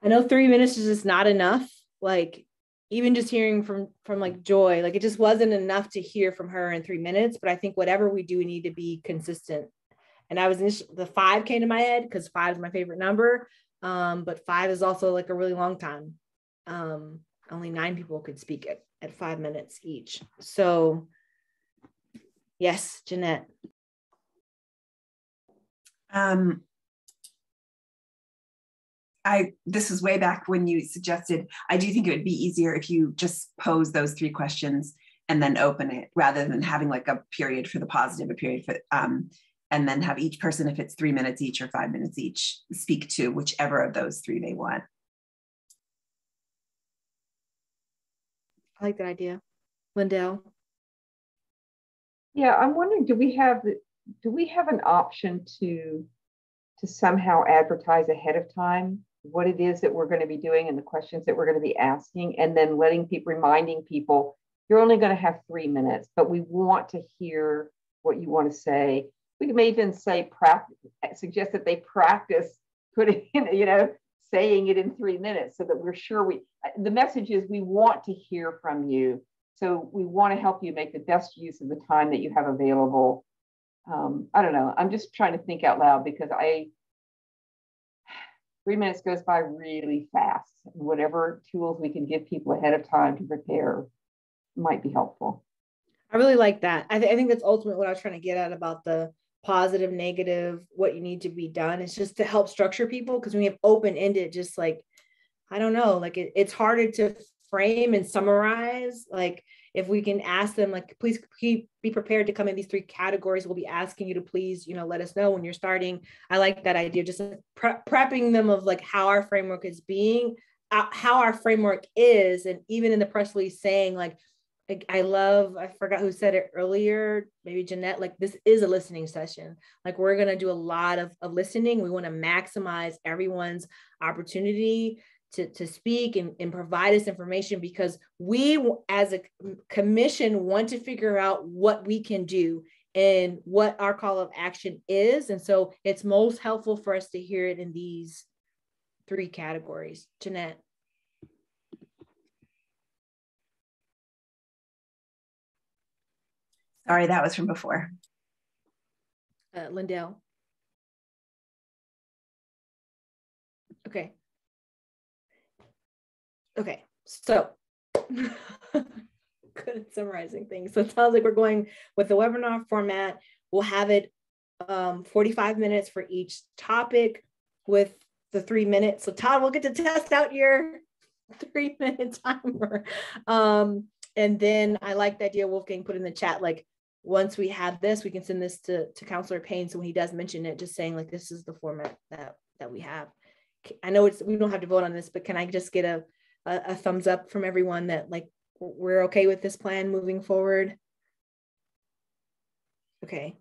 know 3 minutes is just not enough. Like even just hearing from like Joy, like it just wasn't enough to hear from her in 3 minutes. But I think whatever we do, we need to be consistent. And I was the 5 came to my head because 5 is my favorite number. But 5 is also like a really long time. Only 9 people could speak at 5 minutes each. So yes, Jeanette. This was way back when you suggested, I do think it would be easier if you just pose those 3 questions and then open it rather than having like a period for the positive, a period for, and then have each person, if it's 3 minutes each or 5 minutes each, speak to whichever of those 3 they want. I like that idea. Lindell. Yeah, I'm wondering, do we have an option to somehow advertise ahead of time what it is that we're going to be doing and the questions that we're going to be asking, and then reminding people, you're only going to have 3 minutes, but we want to hear what you want to say. We may even say, suggest that they practice putting in, saying it in 3 minutes so that we're sure the message is we want to hear from you. So we want to help you make the best use of the time that you have available. I don't know. I'm just trying to think out loud because 3 minutes goes by really fast. Whatever tools we can give people ahead of time to prepare might be helpful. I really like that. I think that's ultimately what I was trying to get at about the positive, negative, what you need to be done. It's just to help structure people, because when you have open-ended, just like, I don't know, like it's harder to frame and summarize. Like if we can ask them, like, please be prepared to come in these 3 categories. We'll be asking you to please, let us know when you're starting. I like that idea, just prepping them of like how our framework is how our framework is. And even in the press release saying like, I forgot who said it earlier, maybe Jeanette, like this is a listening session. Like we're going to do a lot of listening. We want to maximize everyone's opportunity to speak and provide us information, because we as a commission want to figure out what we can do and what our call of action is. And so it's most helpful for us to hear it in these 3 categories. Jeanette. Sorry, that was from before. Lindell. Okay. Okay, so good at summarizing things. So it sounds like we're going with the webinar format. We'll have it 45 minutes for each topic with the 3 minutes. So Todd, we'll get to test out your 3-minute timer. And then I like the idea Wolfgang put in the chat, like once we have this, we can send this to Councilor Payne. So when he does mention it, just saying like, this is the format that we have. I know we don't have to vote on this, but can I just get a thumbs up from everyone that like, we're okay with this plan moving forward? Okay.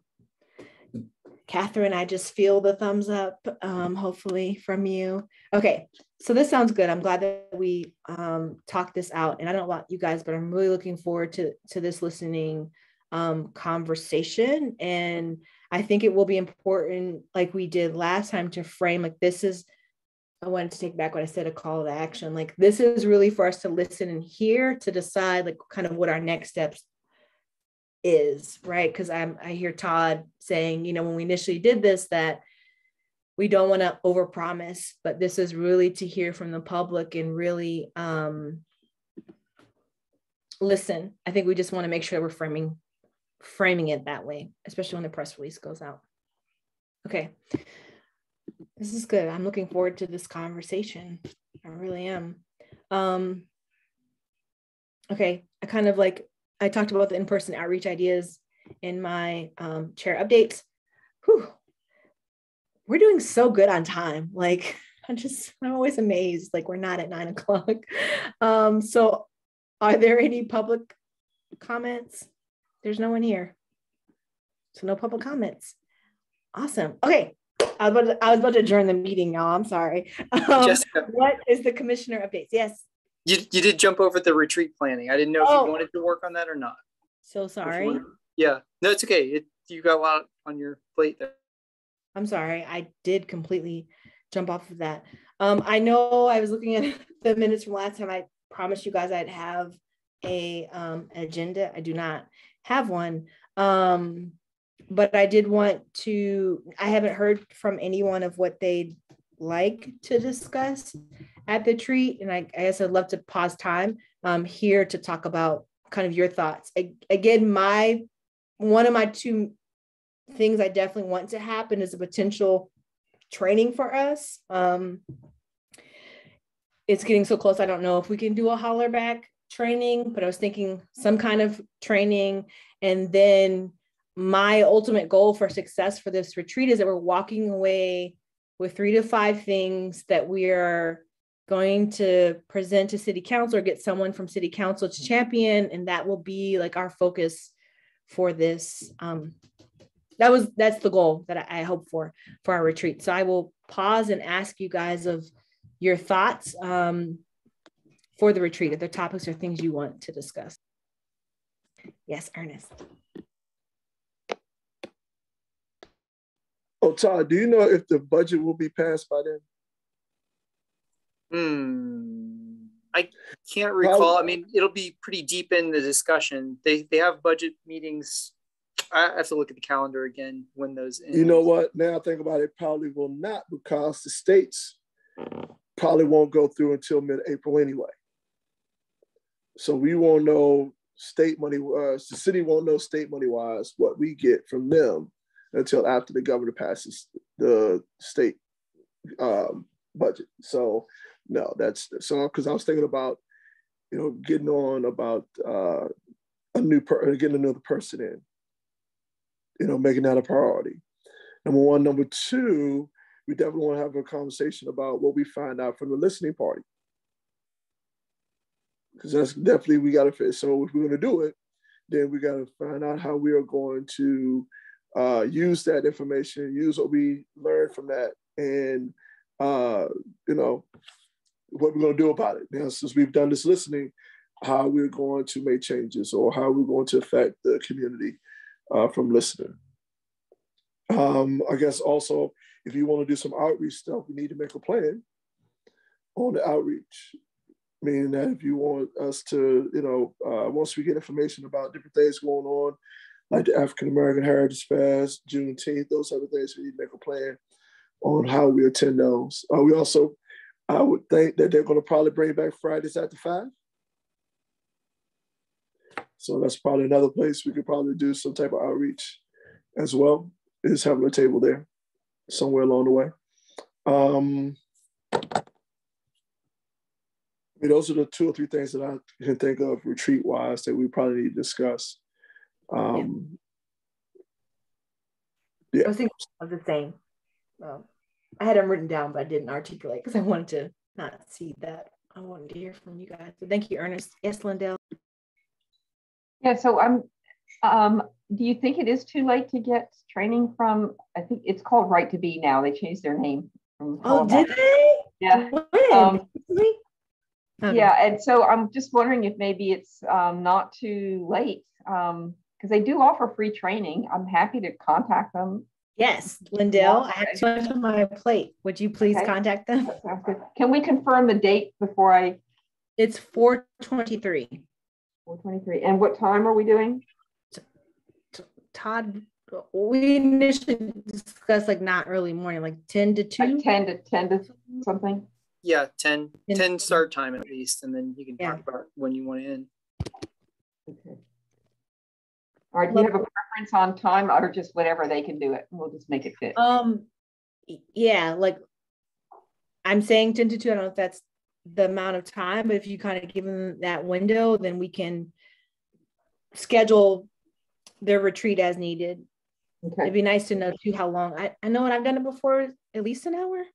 Catherine, I just feel the thumbs up, hopefully from you. Okay, so this sounds good. I'm glad that we talked this out. And I don't know about you guys, but I'm really looking forward to this listening conversation. And I think it will be important, like we did last time, to frame like this is, I wanted to take back what I said, a call to action. Like this is really for us to listen and hear, to decide like kind of what our next steps is, right? Because I hear Todd saying, when we initially did this, that we don't want to overpromise, but this is really to hear from the public and really listen. I think we just want to make sure we're framing it that way, especially when the press release goes out. Okay. This is good. I'm looking forward to this conversation. I really am. Okay. I talked about the in-person outreach ideas in my chair updates. Whew. We're doing so good on time. Like, I'm always amazed. Like, we're not at 9 o'clock. So are there any public comments? There's no one here. So no public comments. Awesome. Okay. I was about to adjourn the meeting now. I'm sorry. Jessica, what is the commissioner updates? Yes. You did jump over the retreat planning. I didn't know if you wanted to work on that or not. So sorry. Yeah, no, it's okay. You got a lot on your plate there. I'm sorry. I did completely jump off of that. I know I was looking at the minutes from last time. promised you guys I'd have an agenda. I do not have one. But I did want to, I haven't heard from anyone of what they'd like to discuss at the retreat. And I guess I'd love to pause time here to talk about kind of your thoughts. Again, one of my two things I definitely want to happen is a potential training for us. It's getting so close. I don't know if we can do a holler back training, but I was thinking some kind of training. And then my ultimate goal for success for this retreat is that we're walking away with 3 to 5 things that we are going to present to city council or get someone from city council to champion. And that will be like our focus for this. That's the goal that I hope for our retreat. So I will pause and ask you guys of your thoughts for the retreat, if the topics or things you want to discuss. Yes, Ernest. Oh, Todd, do you know if the budget will be passed by then? I can't recall. I mean, it'll be pretty deep in the discussion. They have budget meetings. I have to look at the calendar again when those end. You know what? Now I think about it, probably will not, because the states probably won't go through until mid-April anyway. So we won't know state money, the city won't know state money wise what we get from them until after the governor passes the state budget. So no, that's so, because I was thinking about, getting on about getting another person in, making that a priority. Number one. Number two, we definitely want to have a conversation about what we find out from the listening party. Because that's definitely, we got to fit. So if we're going to do it, then we got to find out how we are going to use that information, use what we learned from that, and what we're going to do about it. Now, since we've done this listening, how we're going to make changes or how we're going to affect the community from listening. I guess also, if you want to do some outreach stuff, we need to make a plan on the outreach. Meaning that if you want us to, once we get information about different things going on, like the African American Heritage Fest, Juneteenth, those other things, we need to make a plan on how we attend those. We also, I would think that they're going to probably bring back Fridays after 5. So that's probably another place we could probably do some type of outreach as well, is having a table there somewhere along the way. Those are the 2 or 3 things that I can think of retreat-wise that we probably need to discuss. I was thinking of the same. I had them written down, but I didn't articulate because I wanted to not see that. I wanted to hear from you guys. So thank you, Ernest. Yes, Lindell. Yeah, so do you think it is too late to get training from, I think it's called Right to Be now. They changed their name. Did they? Yeah. Okay. Yeah, and so I'm just wondering if maybe it's not too late, because they do offer free training. I'm happy to contact them. Yes, Lindell, I have too much on my plate. Would you please contact them? That sounds good. Can we confirm the date before I? It's 4/23. 4/23. And what time are we doing? Todd, we initially discussed like not early morning, like 10 to 2. Like 10 to something. Yeah, 10 start time at least, and then you can talk about when you want to end. Okay. All right, do you have a preference on time or just whatever they can do it? We'll just make it fit. Yeah, like I'm saying 10 to 2. I don't know if that's the amount of time, but if you kind of give them that window, then we can schedule their retreat as needed. Okay. It'd be nice to know too how long. I know when I've done it before, at least an hour.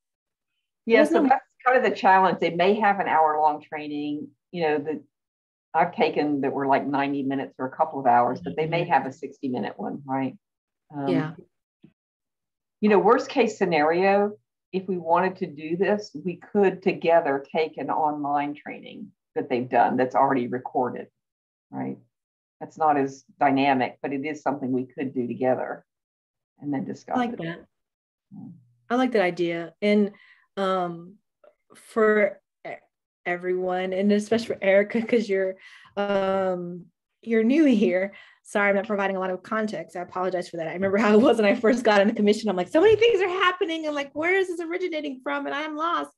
Yeah, so that's kind of the challenge. They may have an hour-long training, that I've taken that were like 90 minutes or a couple of hours, but they may have a 60-minute one, right? Yeah. Worst case scenario, if we wanted to do this, we could together take an online training that they've done that's already recorded, right? That's not as dynamic, but it is something we could do together and then discuss. I like that. I like that idea. And for everyone, and especially for Erica, because you're new here. Sorry, I'm not providing a lot of context. I apologize for that. I remember how it was when I first got in the commission. I'm like, so many things are happening. I'm like, where is this originating from? And I'm lost.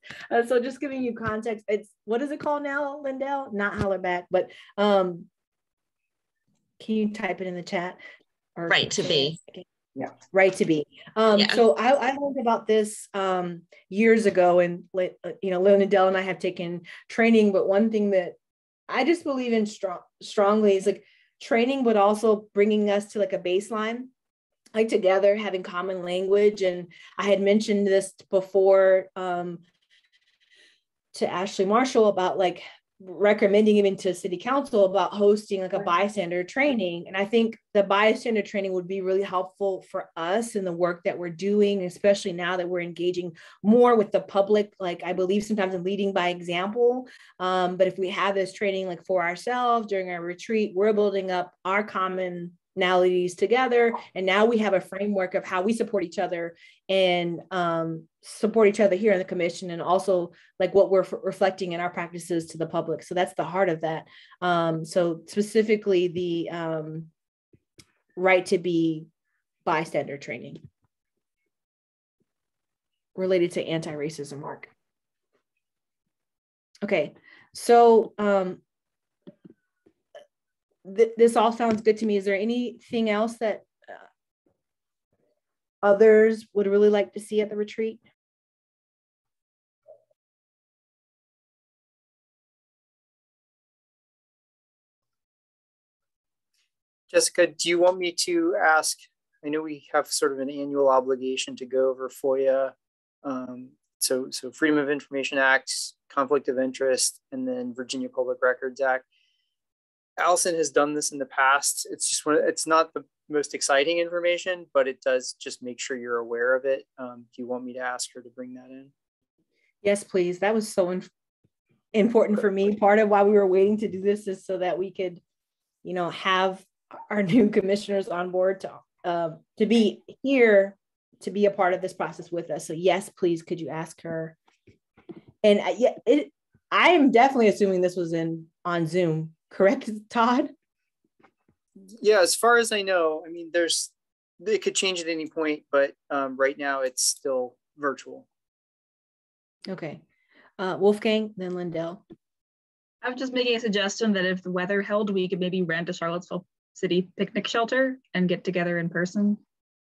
So just giving you context. It's, what is it called now, Lindell? Not holler back, but can you type it in the chat? Or right to be. Yeah. Right to be. So I learned about this years ago, and Lindell and I have taken training, but one thing that I just believe in strongly is like training, but also bringing us to like a baseline, like together, having common language. And I had mentioned this before to Ashley Marshall about like recommending even to city council about hosting like a bystander training. And I think the bystander training would be really helpful for us in the work that we're doing, especially now that we're engaging more with the public. Like I believe sometimes in leading by example. But if we have this training like for ourselves during our retreat, we're building up our commonalities together. And now we have a framework of how we support each other and support each other here in the commission, and also like what we're reflecting in our practices to the public. So that's the heart of that. So specifically the right to be bystander training related to anti-racism work. Okay, so this all sounds good to me. Is there anything else that others would really like to see at the retreat? Jessica, do you want me to ask? I know we have sort of an annual obligation to go over FOIA. So Freedom of Information Act, Conflict of Interest, and then Virginia Public Records Act. Allison has done this in the past. It's just it's not the most exciting information, but it does just make sure you're aware of it. Do you want me to ask her to bring that in? Yes, please. That was so important for me. Part of why we were waiting to do this is so that we could, have our new commissioners on board to be here, to be a part of this process with us. So yes, please, could you ask her? And I am definitely assuming this was on Zoom, correct, Todd? Yeah, as far as I know, I mean, it could change at any point, but right now it's still virtual. Okay. Wolfgang, then Lindell. I was just making a suggestion that if the weather held, we could maybe rent a Charlottesville City picnic shelter and get together in person.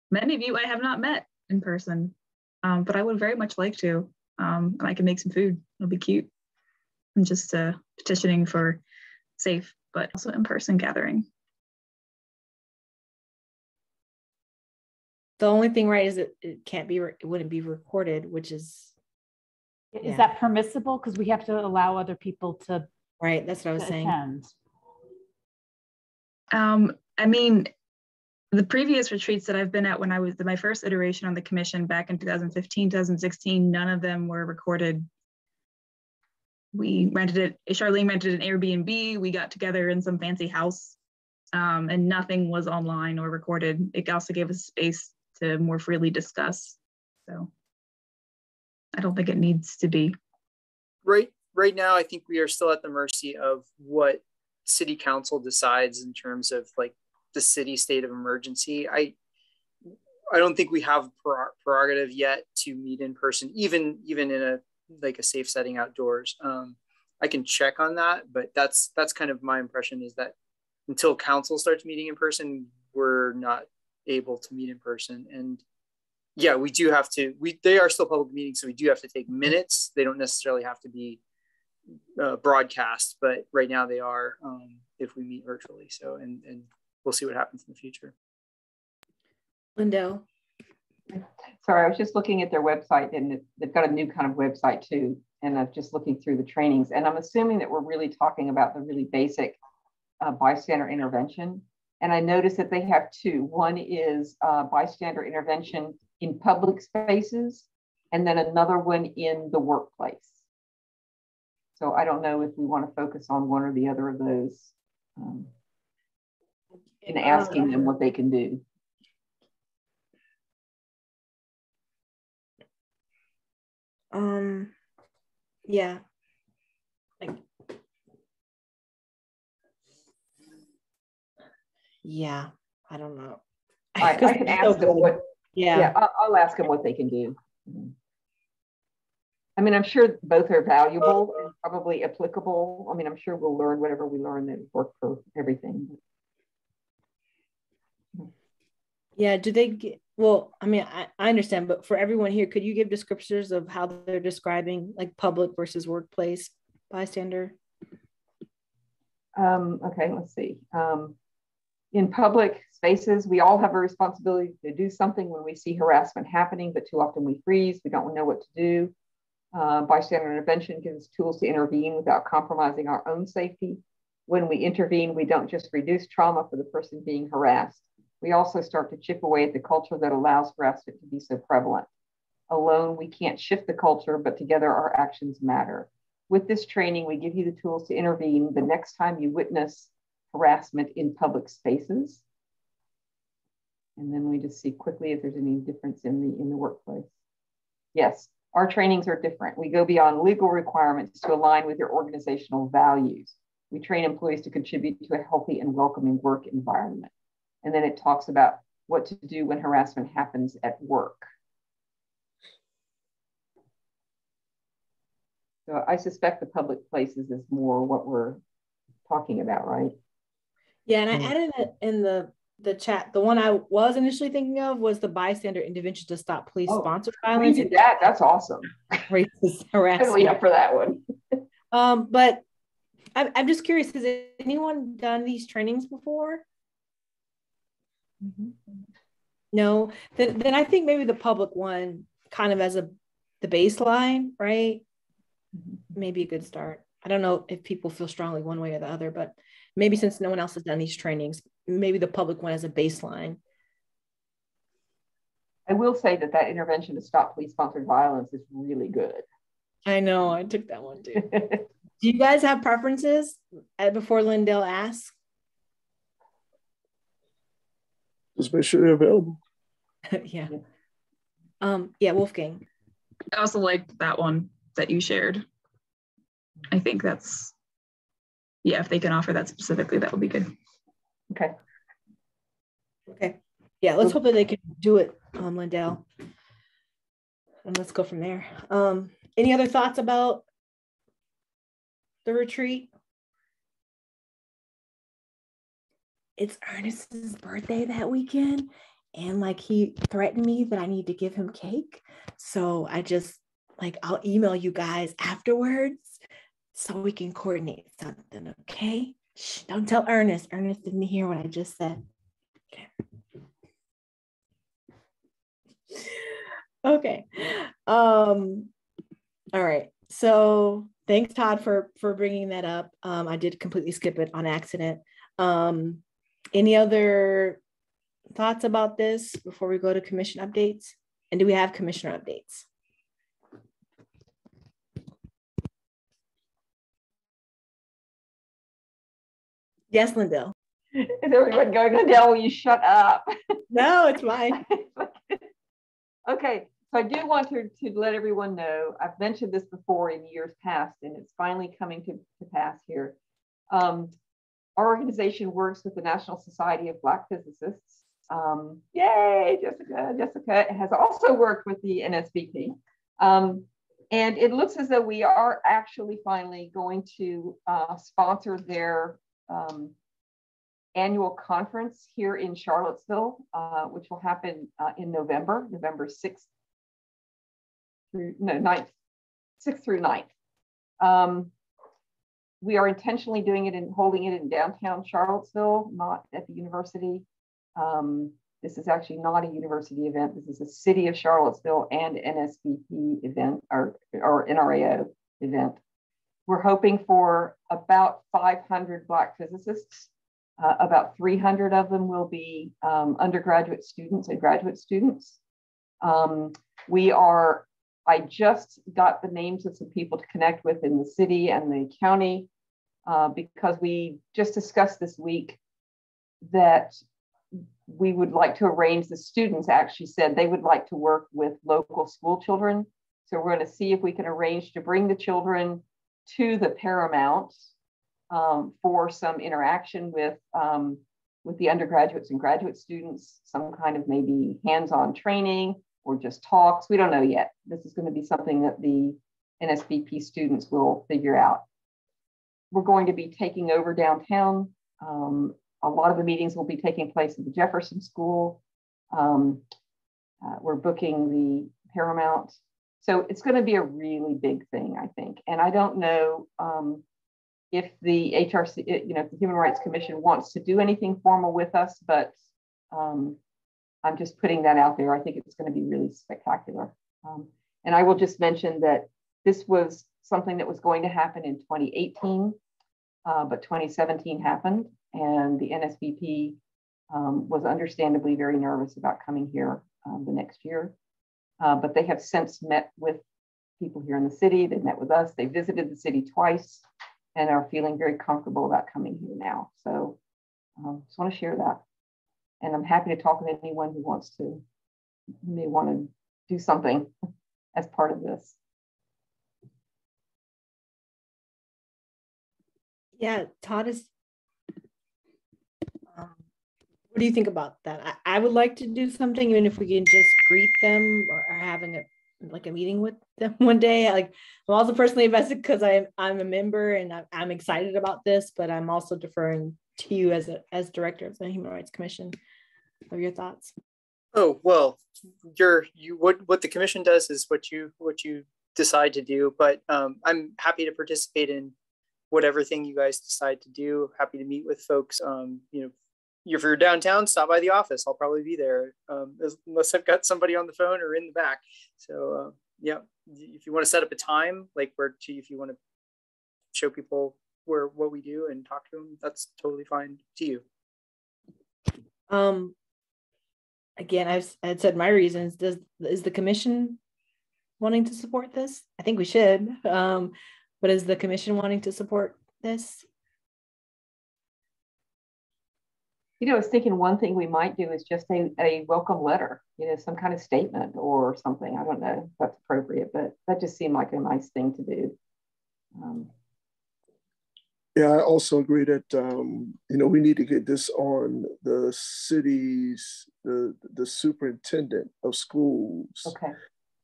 Many of you I have not met in person, but I would very much like to. And I can make some food. It'll be cute. I'm just petitioning for safe, but also in-person gathering. The only thing, right, is it wouldn't be recorded, which is. Is that permissible? Because we have to allow other people to. Right, that's what I was saying. Attend. I mean, the previous retreats that I've been at when I was my first iteration on the commission back in 2015, 2016, none of them were recorded. Charlene rented an Airbnb. We got together in some fancy house and nothing was online or recorded. It also gave us space to more freely discuss. So I don't think it needs to be. Right now, I think we are still at the mercy of what city council decides in terms of like the city state of emergency. I don't think we have prerogative yet to meet in person, even in a safe setting outdoors. I can check on that, but that's kind of my impression, is that until council starts meeting in person, we're not able to meet in person. And yeah, we do have to, they are still public meetings, so we do have to take minutes. They don't necessarily have to be broadcast, but right now they are if we meet virtually. So, and we'll see what happens in the future. Lindell. Sorry, I was just looking at their website, and they've got a new kind of website too. And I'm just looking through the trainings, and I'm assuming that we're really talking about the really basic bystander intervention. And I noticed that they have two. One is bystander intervention in public spaces, and then another one in the workplace. So I don't know if we want to focus on one or the other of those and asking them what they can do. Yeah. yeah, I don't know. I can ask them what. Yeah, I'll ask them what they can do. I mean, I'm sure both are valuable and probably applicable. I mean, I'm sure we'll learn whatever we learn that work for everything. yeah. Do they get? Well, I mean, I understand, but for everyone here, could you give descriptors of how they're describing like public versus workplace bystander? Okay, let's see. In public spaces, we all have a responsibility to do something when we see harassment happening, but too often we freeze. We don't know what to do. Bystander intervention gives us tools to intervene without compromising our own safety. When we intervene, we don't just reduce trauma for the person being harassed. We also start to chip away at the culture that allows harassment to be so prevalent. Alone, we can't shift the culture, but together our actions matter. With this training, we give you the tools to intervene the next time you witness harassment in public spaces. And then we just see quickly if there's any difference in the workplace. Yes, our trainings are different. We go beyond legal requirements to align with your organizational values. We train employees to contribute to a healthy and welcoming work environment. And then it talks about what to do when harassment happens at work. So I suspect the public places is more what we're talking about, right? Yeah, and I added it in the chat. The one I was initially thinking of was the bystander intervention to stop police sponsored violence. We did that. That's awesome. Racist harassment. Totally up for that one. But I'm just curious, has anyone done these trainings before? No. Then I think maybe the public one kind of as the baseline, right? Maybe a good start. I don't know if people feel strongly one way or the other, but maybe since no one else has done these trainings, maybe the public one as a baseline. I will say that intervention to stop police-sponsored violence is really good. I know, I took that one too. Do you guys have preferences before Lindell asks? Just make sure they're available. Yeah. Yeah, Wolfgang. I also liked that one that you shared. I think that's, yeah, if they can offer that specifically, that would be good. Okay. Okay. Yeah, let's hope that they can do it, Lindell. And let's go from there. Any other thoughts about the retreat? It's Ernest's birthday that weekend, and like he threatened me that I need to give him cake. So I just I'll email you guys afterwards so we can coordinate something, okay? Shh, don't tell Ernest. Ernest didn't hear what I just said. Okay. All right. So thanks, Todd, for bringing that up. I did completely skip it on accident. Any other thoughts about this before we go to commission updates? And do we have commissioner updates? Yes, Lindell. Is everyone going, Lindell, will you shut up? No, it's fine. Okay, so I do want to let everyone know, I've mentioned this before in years past, and it's finally coming to pass here. Our organization works with the National Society of Black Physicists. Yay, Jessica. Jessica has also worked with the NSBP. And it looks as though we are actually finally going to sponsor their annual conference here in Charlottesville, which will happen in November 6th through 9th. We are intentionally doing it and holding it in downtown Charlottesville, not at the university. This is actually not a university event. This is a City of Charlottesville and NSBP event or NRAO event. We're hoping for about 500 Black physicists. About 300 of them will be undergraduate students and graduate students. I just got the names of some people to connect with in the city and the county because we just discussed this week that we would like to arrange, the students actually said they would like to work with local school children. So we're going to see if we can arrange to bring the children to the Paramount for some interaction with with the undergraduates and graduate students, some kind of maybe hands-on training or just talks. We don't know yet. This is going to be something that the NSBP students will figure out. We're going to be taking over downtown. A lot of the meetings will be taking place at the Jefferson School. We're booking the Paramount. So it's going to be a really big thing, I think. And I don't know if the HRC, if the Human Rights Commission wants to do anything formal with us, but I'm just putting that out there. I think it's going to be really spectacular. And I will just mention that this was something that was going to happen in 2018, but 2017 happened, and the NSBP was understandably very nervous about coming here the next year. But they have since met with people here in the city. They've met with us. They visited the city twice and are feeling very comfortable about coming here now. So just want to share that. And I'm happy to talk with anyone who may want to do something as part of this. Yeah, Todd is. What do you think about that? I would like to do something, even if we can just greet them or having a meeting with them one day. Like, I'm also personally invested because I'm a member and I'm excited about this, but I'm also deferring to you as director of the Human Rights Commission. What are your thoughts? Oh, well, what the commission does is what you decide to do, but I'm happy to participate in whatever thing you guys decide to do. Happy to meet with folks. If you're downtown, stop by the office. I'll probably be there unless I've got somebody on the phone or in the back. So yeah, if you want to set up a time, like if you want to show people what we do and talk to them, that's totally fine to you. Again, I've said my reasons. Is the commission wanting to support this? I think we should. But is the commission wanting to support this? I was thinking one thing we might do is just a welcome letter, some kind of statement or something. I don't know if that's appropriate, but that just seemed like a nice thing to do. Yeah, I also agree that, we need to get this on the city's, the superintendent of schools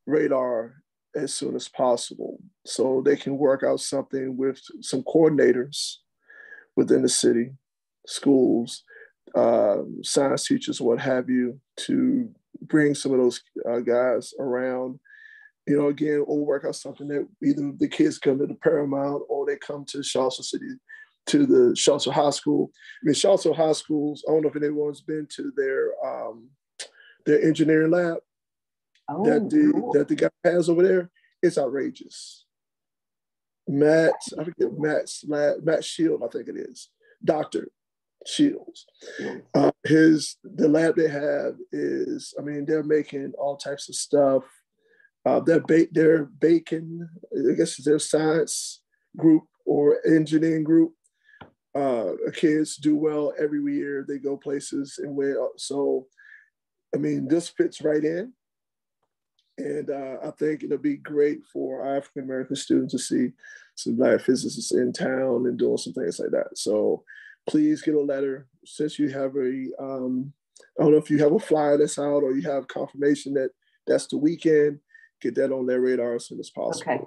radar as soon as possible, so they can work out something with some coordinators within the city, schools, science teachers, what have you, to bring some of those guys around. Again, we'll work out something that either the kids come to the Paramount or they come to Charlottesville City, to the Charlottesville High School. Charlottesville High Schools, I don't know if anyone's been to their engineering lab that the guy has over there. It's outrageous. Matt Shield, I think it is, Dr. Shields. The lab they have is, they're making all types of stuff. They're baking, I guess it's their science group or engineering group. Kids do well every year. They go places and where. So, this fits right in. And I think it'll be great for our African-American students to see some Black physicists in town and doing some things like that. So please get a letter. Since you have I don't know if you have a flyer that's out or you have confirmation that that's the weekend, get that on their radar as soon as possible. Okay,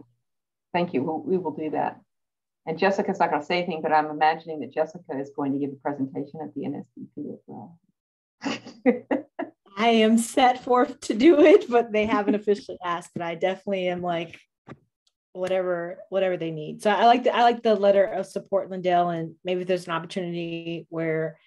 thank you. We will do that. And Jessica's not going to say anything, but I'm imagining that Jessica is going to give a presentation at the NSBP as well. I am set forth to do it, but they haven't officially asked. But I definitely am like, whatever they need. So I like the letter of support, Lindell, and maybe there's an opportunity where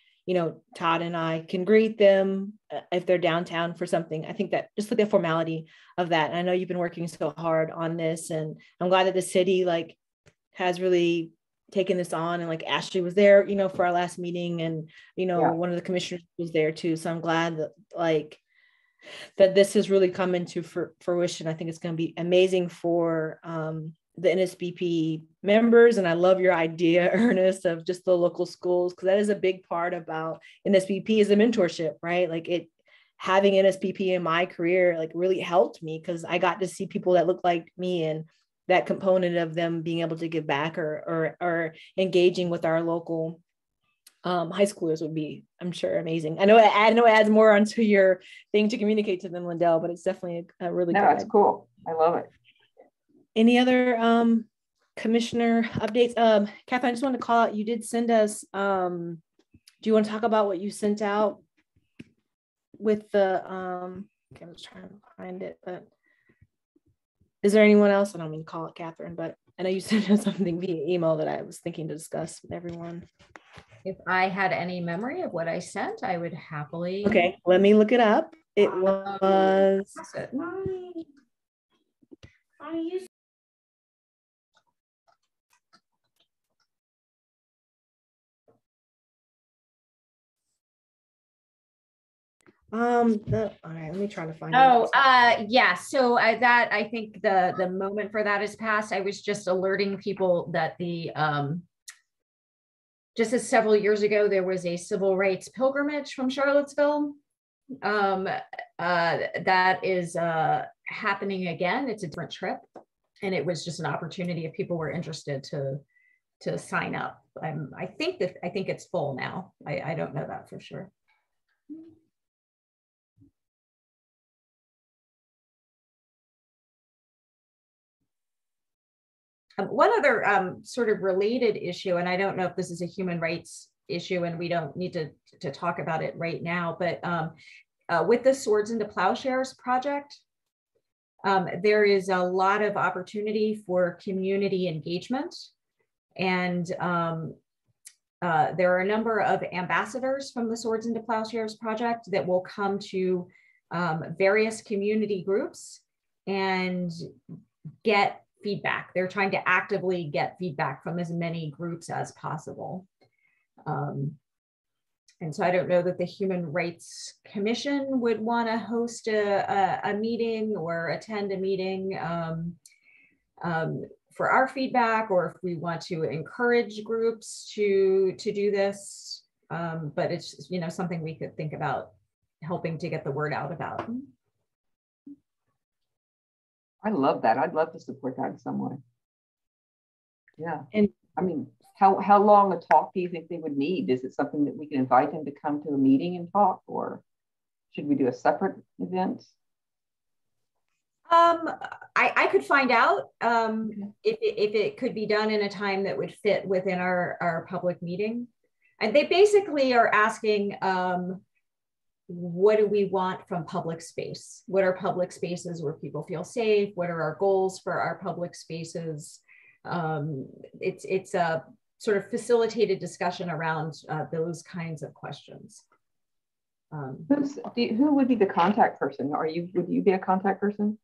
Todd and I can greet them if they're downtown for something. I think that just like the formality of that. And I know you've been working so hard on this, and I'm glad that the city has really taken this on, and Ashley was there, for our last meeting, and one of the commissioners was there too. So I'm glad that that this has really come into fruition. I think it's going to be amazing for the NSBP members. And I love your idea, Ernest, of just the local schools, because that is a big part about NSBP is the mentorship, right? Having NSBP in my career really helped me, because I got to see people that look like me, and that component of them being able to give back or engaging with our local high schoolers would be, I'm sure, amazing. I know it adds more onto your thing to communicate to them, Lindell, but it's definitely a really good. It's cool. I love it. Any other commissioner updates? Catherine, I just wanted to call out, you did send us, do you want to talk about what you sent out with the, okay, I was trying to find it, but is there anyone else? I don't mean to call it Catherine, but I know you sent us something via email that I was thinking to discuss with everyone. If I had any memory of what I sent, I would happily. Okay, let me look it up. It was. All right, let me try to find it. Yeah. So I think the moment for that is past. I was just alerting people that the just as several years ago, there was a civil rights pilgrimage from Charlottesville. That is happening again. It's a different trip. And it was just an opportunity if people were interested to sign up. I think it's full now. I don't know that for sure. One other sort of related issue, and I don't know if this is a human rights issue and we don't need to talk about it right now, but with the Swords into Plowshares project, there is a lot of opportunity for community engagement. And there are a number of ambassadors from the Swords into Plowshares project that will come to various community groups and get feedback. They're trying to actively get feedback from as many groups as possible. And so I don't know that the Human Rights Commission would want to host a meeting or attend a meeting for our feedback, or if we want to encourage groups to do this. But it's, you know, something we could think about helping to get the word out about. I love that. I'd love to support that in some way. Yeah. And I mean, how long a talk do you think they would need? Is it something that we can invite them to come to a meeting and talk, or should we do a separate event? I could find out if it could be done in a time that would fit within our public meeting. And they basically are asking, what do we want from public space? What are public spaces where people feel safe? What are our goals for our public spaces? It's a sort of facilitated discussion around those kinds of questions. Who would be the contact person? Would you be a contact person?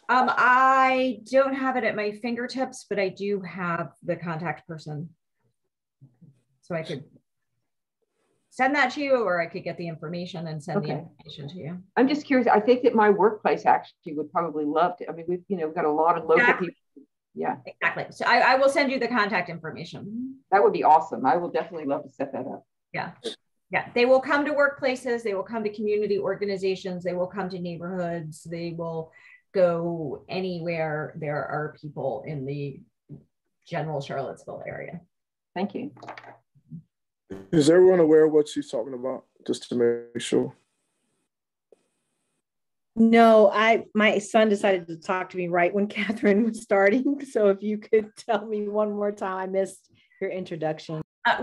I don't have it at my fingertips, but I do have the contact person. So I could send that to you, or I could get the information and send the information to you. I'm just curious. I think that my workplace actually would probably love to. I mean, we've got a lot of local people. Yeah, exactly. So I will send you the contact information. That would be awesome. I will definitely love to set that up. Yeah. Yeah. They will come to workplaces. They will come to community organizations. They will come to neighborhoods. They will go anywhere there are people in the general Charlottesville area. Thank you. Is everyone aware of what she's talking about? Just to make sure. No, my son decided to talk to me right when Catherine was starting. So if you could tell me one more time, I missed your introduction. I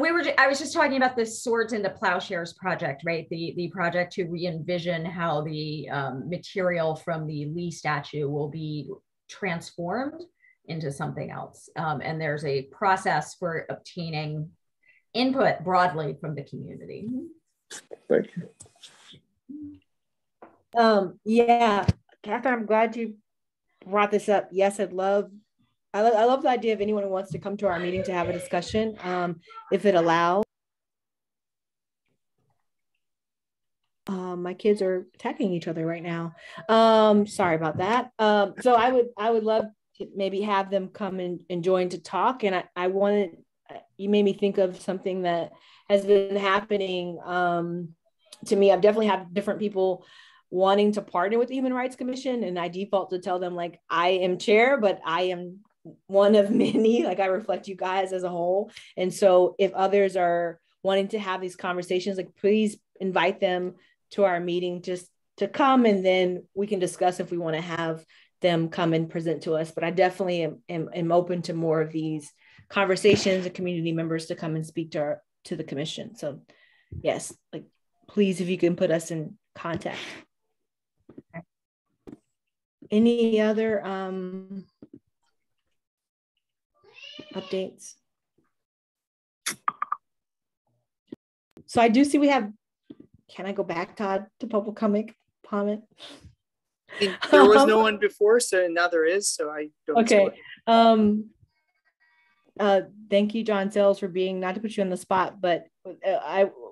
was just talking about the Swords into Plowshares project, right? The project to re-envision how the material from the Lee statue will be transformed into something else. And there's a process for obtaining input broadly from the community. Thank you. Yeah, Catherine, I'm glad you brought this up. Yes, I love the idea of anyone who wants to come to our meeting to have a discussion, if it allows. My kids are attacking each other right now. Sorry about that. So I would love to maybe have them come and join to talk. And you made me think of something that has been happening to me. I've definitely had different people wanting to partner with the Human Rights Commission, and I default to tell them, like, I am chair, but I am one of many, like I reflect you guys as a whole. And so if others are wanting to have these conversations, like please invite them to our meeting just to come, and then we can discuss if we want to have them come and present to us. But I definitely am open to more of these conversations and community members to come and speak to the commission. So yes, like please, if you can put us in contact. Okay. Any other updates? So I do see we have, can I go back, Todd, to public comment? There was no one before, so now there is, so I don't. Okay. Thank you, John Sales, for being, not to put you on the spot, but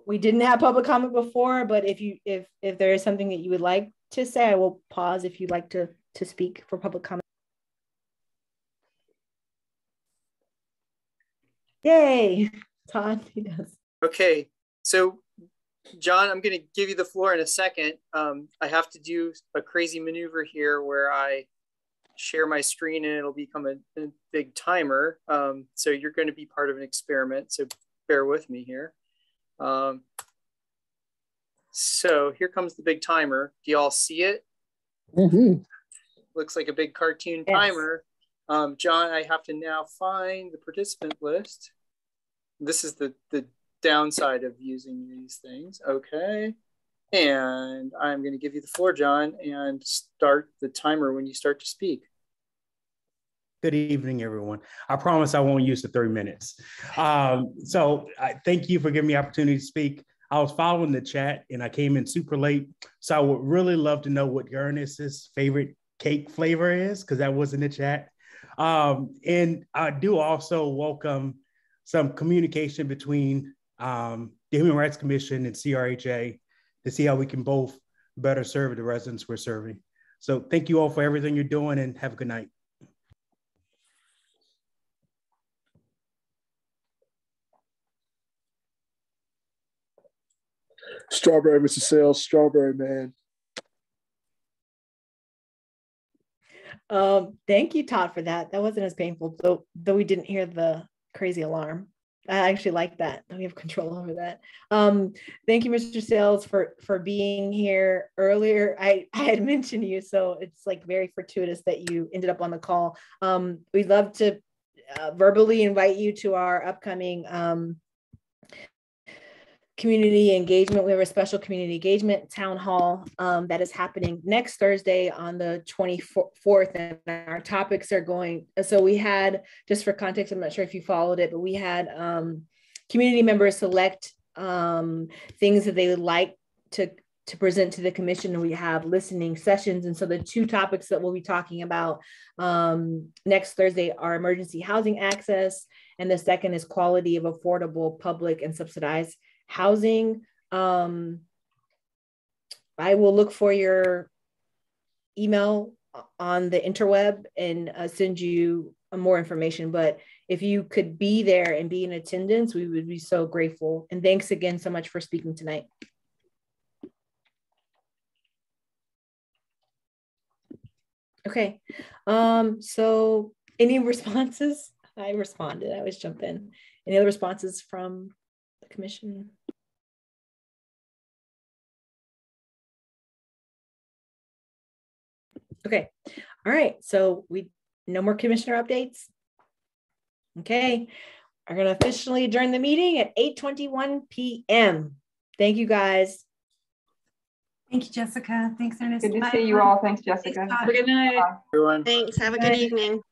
we didn't have public comment before, but if there is something that you would like to say, I will pause if you'd like to speak for public comment. Yay, Todd, he does. Okay, so John, I'm going to give you the floor in a second. I have to do a crazy maneuver here where I share my screen and it'll become a big timer. So you're going to be part of an experiment, so bear with me here. So here comes the big timer. Do you all see it? Mm-hmm. Looks like a big cartoon timer. John, I have to now find the participant list. This is the downside of using these things. Okay. And I'm going to give you the floor, John, and start the timer when you start to speak. Good evening, everyone. I promise I won't use the 3 minutes. So thank you for giving me the opportunity to speak. I was following the chat and I came in super late. So I would really love to know what Ernest's favorite cake flavor is, because that was in the chat. And I do also welcome some communication between the Human Rights Commission and CRHA to see how we can both better serve the residents we're serving. So thank you all for everything you're doing, and have a good night. Strawberry, Mr. Sales, strawberry, man. Thank you, Todd, for that. That wasn't as painful, though we didn't hear the crazy alarm. I actually like that. We have control over that. Thank you, Mr. Sales, for being here earlier. I had mentioned you, so it's like very fortuitous that you ended up on the call. We'd love to verbally invite you to our upcoming community engagement. We have a special community engagement town hall that is happening next Thursday on the 24th, and our topics are going, so we had, just for context, I'm not sure if you followed it, but we had community members select things that they would like to present to the commission, and we have listening sessions. And so the 2 topics that we'll be talking about next Thursday are emergency housing access, and the second is quality of affordable public and subsidized housing. I will look for your email on the interweb and send you more information. But if you could be there and be in attendance, we would be so grateful. And thanks again so much for speaking tonight. Okay, so any responses? I responded, I always jump in. Any other responses from the commission? Okay, all right, so no more commissioner updates. Okay, I'm gonna officially adjourn the meeting at 8:21 p.m. Thank you, guys. Thank you, Jessica. Thanks, Ernest. Good to see you all. Thanks, Jessica. Have a good night. Everyone. Thanks. Have a good evening.